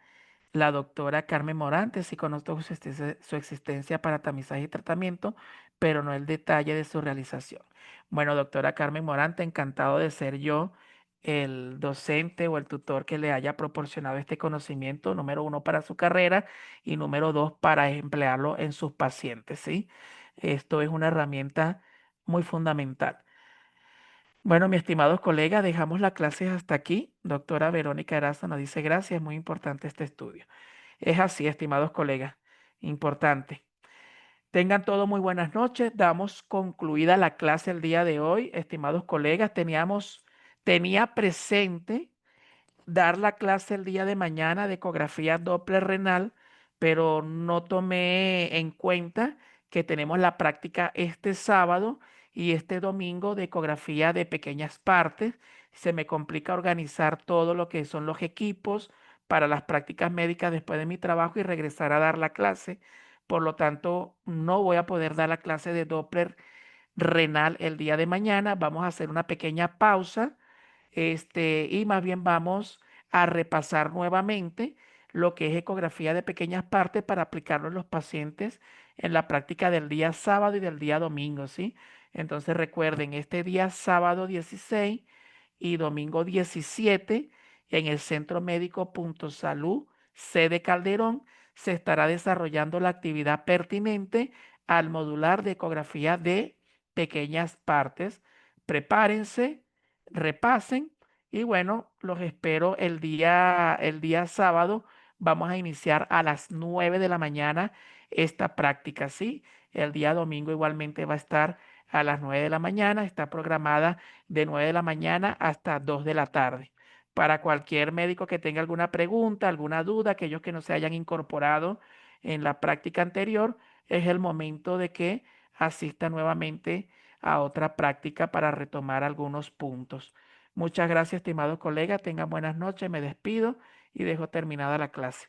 Speaker 2: la doctora Carmen Morante, sí conozco su existencia para tamizaje y tratamiento, pero no el detalle de su realización. Bueno, doctora Carmen Morante, encantado de ser yo el docente o el tutor que le haya proporcionado este conocimiento, número uno, para su carrera y número dos, para emplearlo en sus pacientes, ¿sí? Esto es una herramienta muy fundamental. Bueno, mis estimados colegas, dejamos la clase hasta aquí. Doctora Verónica Erazo nos dice gracias, muy importante este estudio. Es así, estimados colegas, importante. Tengan todo muy buenas noches. Damos concluida la clase el día de hoy, estimados colegas. Tenía presente dar la clase el día de mañana de ecografía Doppler renal, pero no tomé en cuenta que tenemos la práctica este sábado y este domingo de ecografía de pequeñas partes. Se me complica organizar todo lo que son los equipos para las prácticas médicas después de mi trabajo y regresar a dar la clase. Por lo tanto, no voy a poder dar la clase de Doppler renal el día de mañana. Vamos a hacer una pequeña pausa y más bien vamos a repasar nuevamente lo que es ecografía de pequeñas partes para aplicarlo en los pacientes en la práctica del día sábado y del día domingo, ¿sí? Entonces recuerden, este día sábado 16 y domingo 17 en el Centro Médico Punto Salud, sede Calderón, se estará desarrollando la actividad pertinente al modular de ecografía de pequeñas partes. Prepárense, repasen y bueno, los espero el día sábado. Vamos a iniciar a las 9 de la mañana esta práctica, ¿sí? El día domingo igualmente va a estar a las 9 de la mañana, está programada de 9 de la mañana hasta 2 de la tarde. Para cualquier médico que tenga alguna pregunta, alguna duda, aquellos que no se hayan incorporado en la práctica anterior, es el momento de que asista nuevamente a otra práctica para retomar algunos puntos. Muchas gracias, estimados colegas. Tengan buenas noches. Me despido y dejo terminada la clase.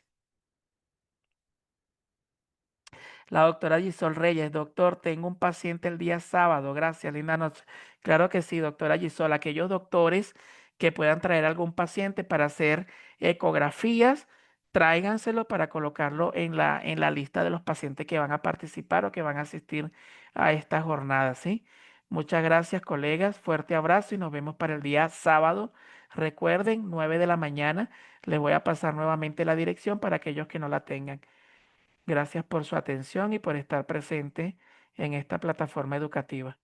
Speaker 2: La doctora Gisol Reyes, doctor, tengo un paciente el día sábado. Gracias, linda noche. Claro que sí, doctora Gisol. Aquellos doctores que puedan traer algún paciente para hacer ecografías, tráiganselo para colocarlo en la lista de los pacientes que van a participar o que van a asistir a esta jornada, ¿sí? Muchas gracias, colegas. Fuerte abrazo y nos vemos para el día sábado. Recuerden, 9 de la mañana. Les voy a pasar nuevamente la dirección para aquellos que no la tengan. Gracias por su atención y por estar presente en esta plataforma educativa.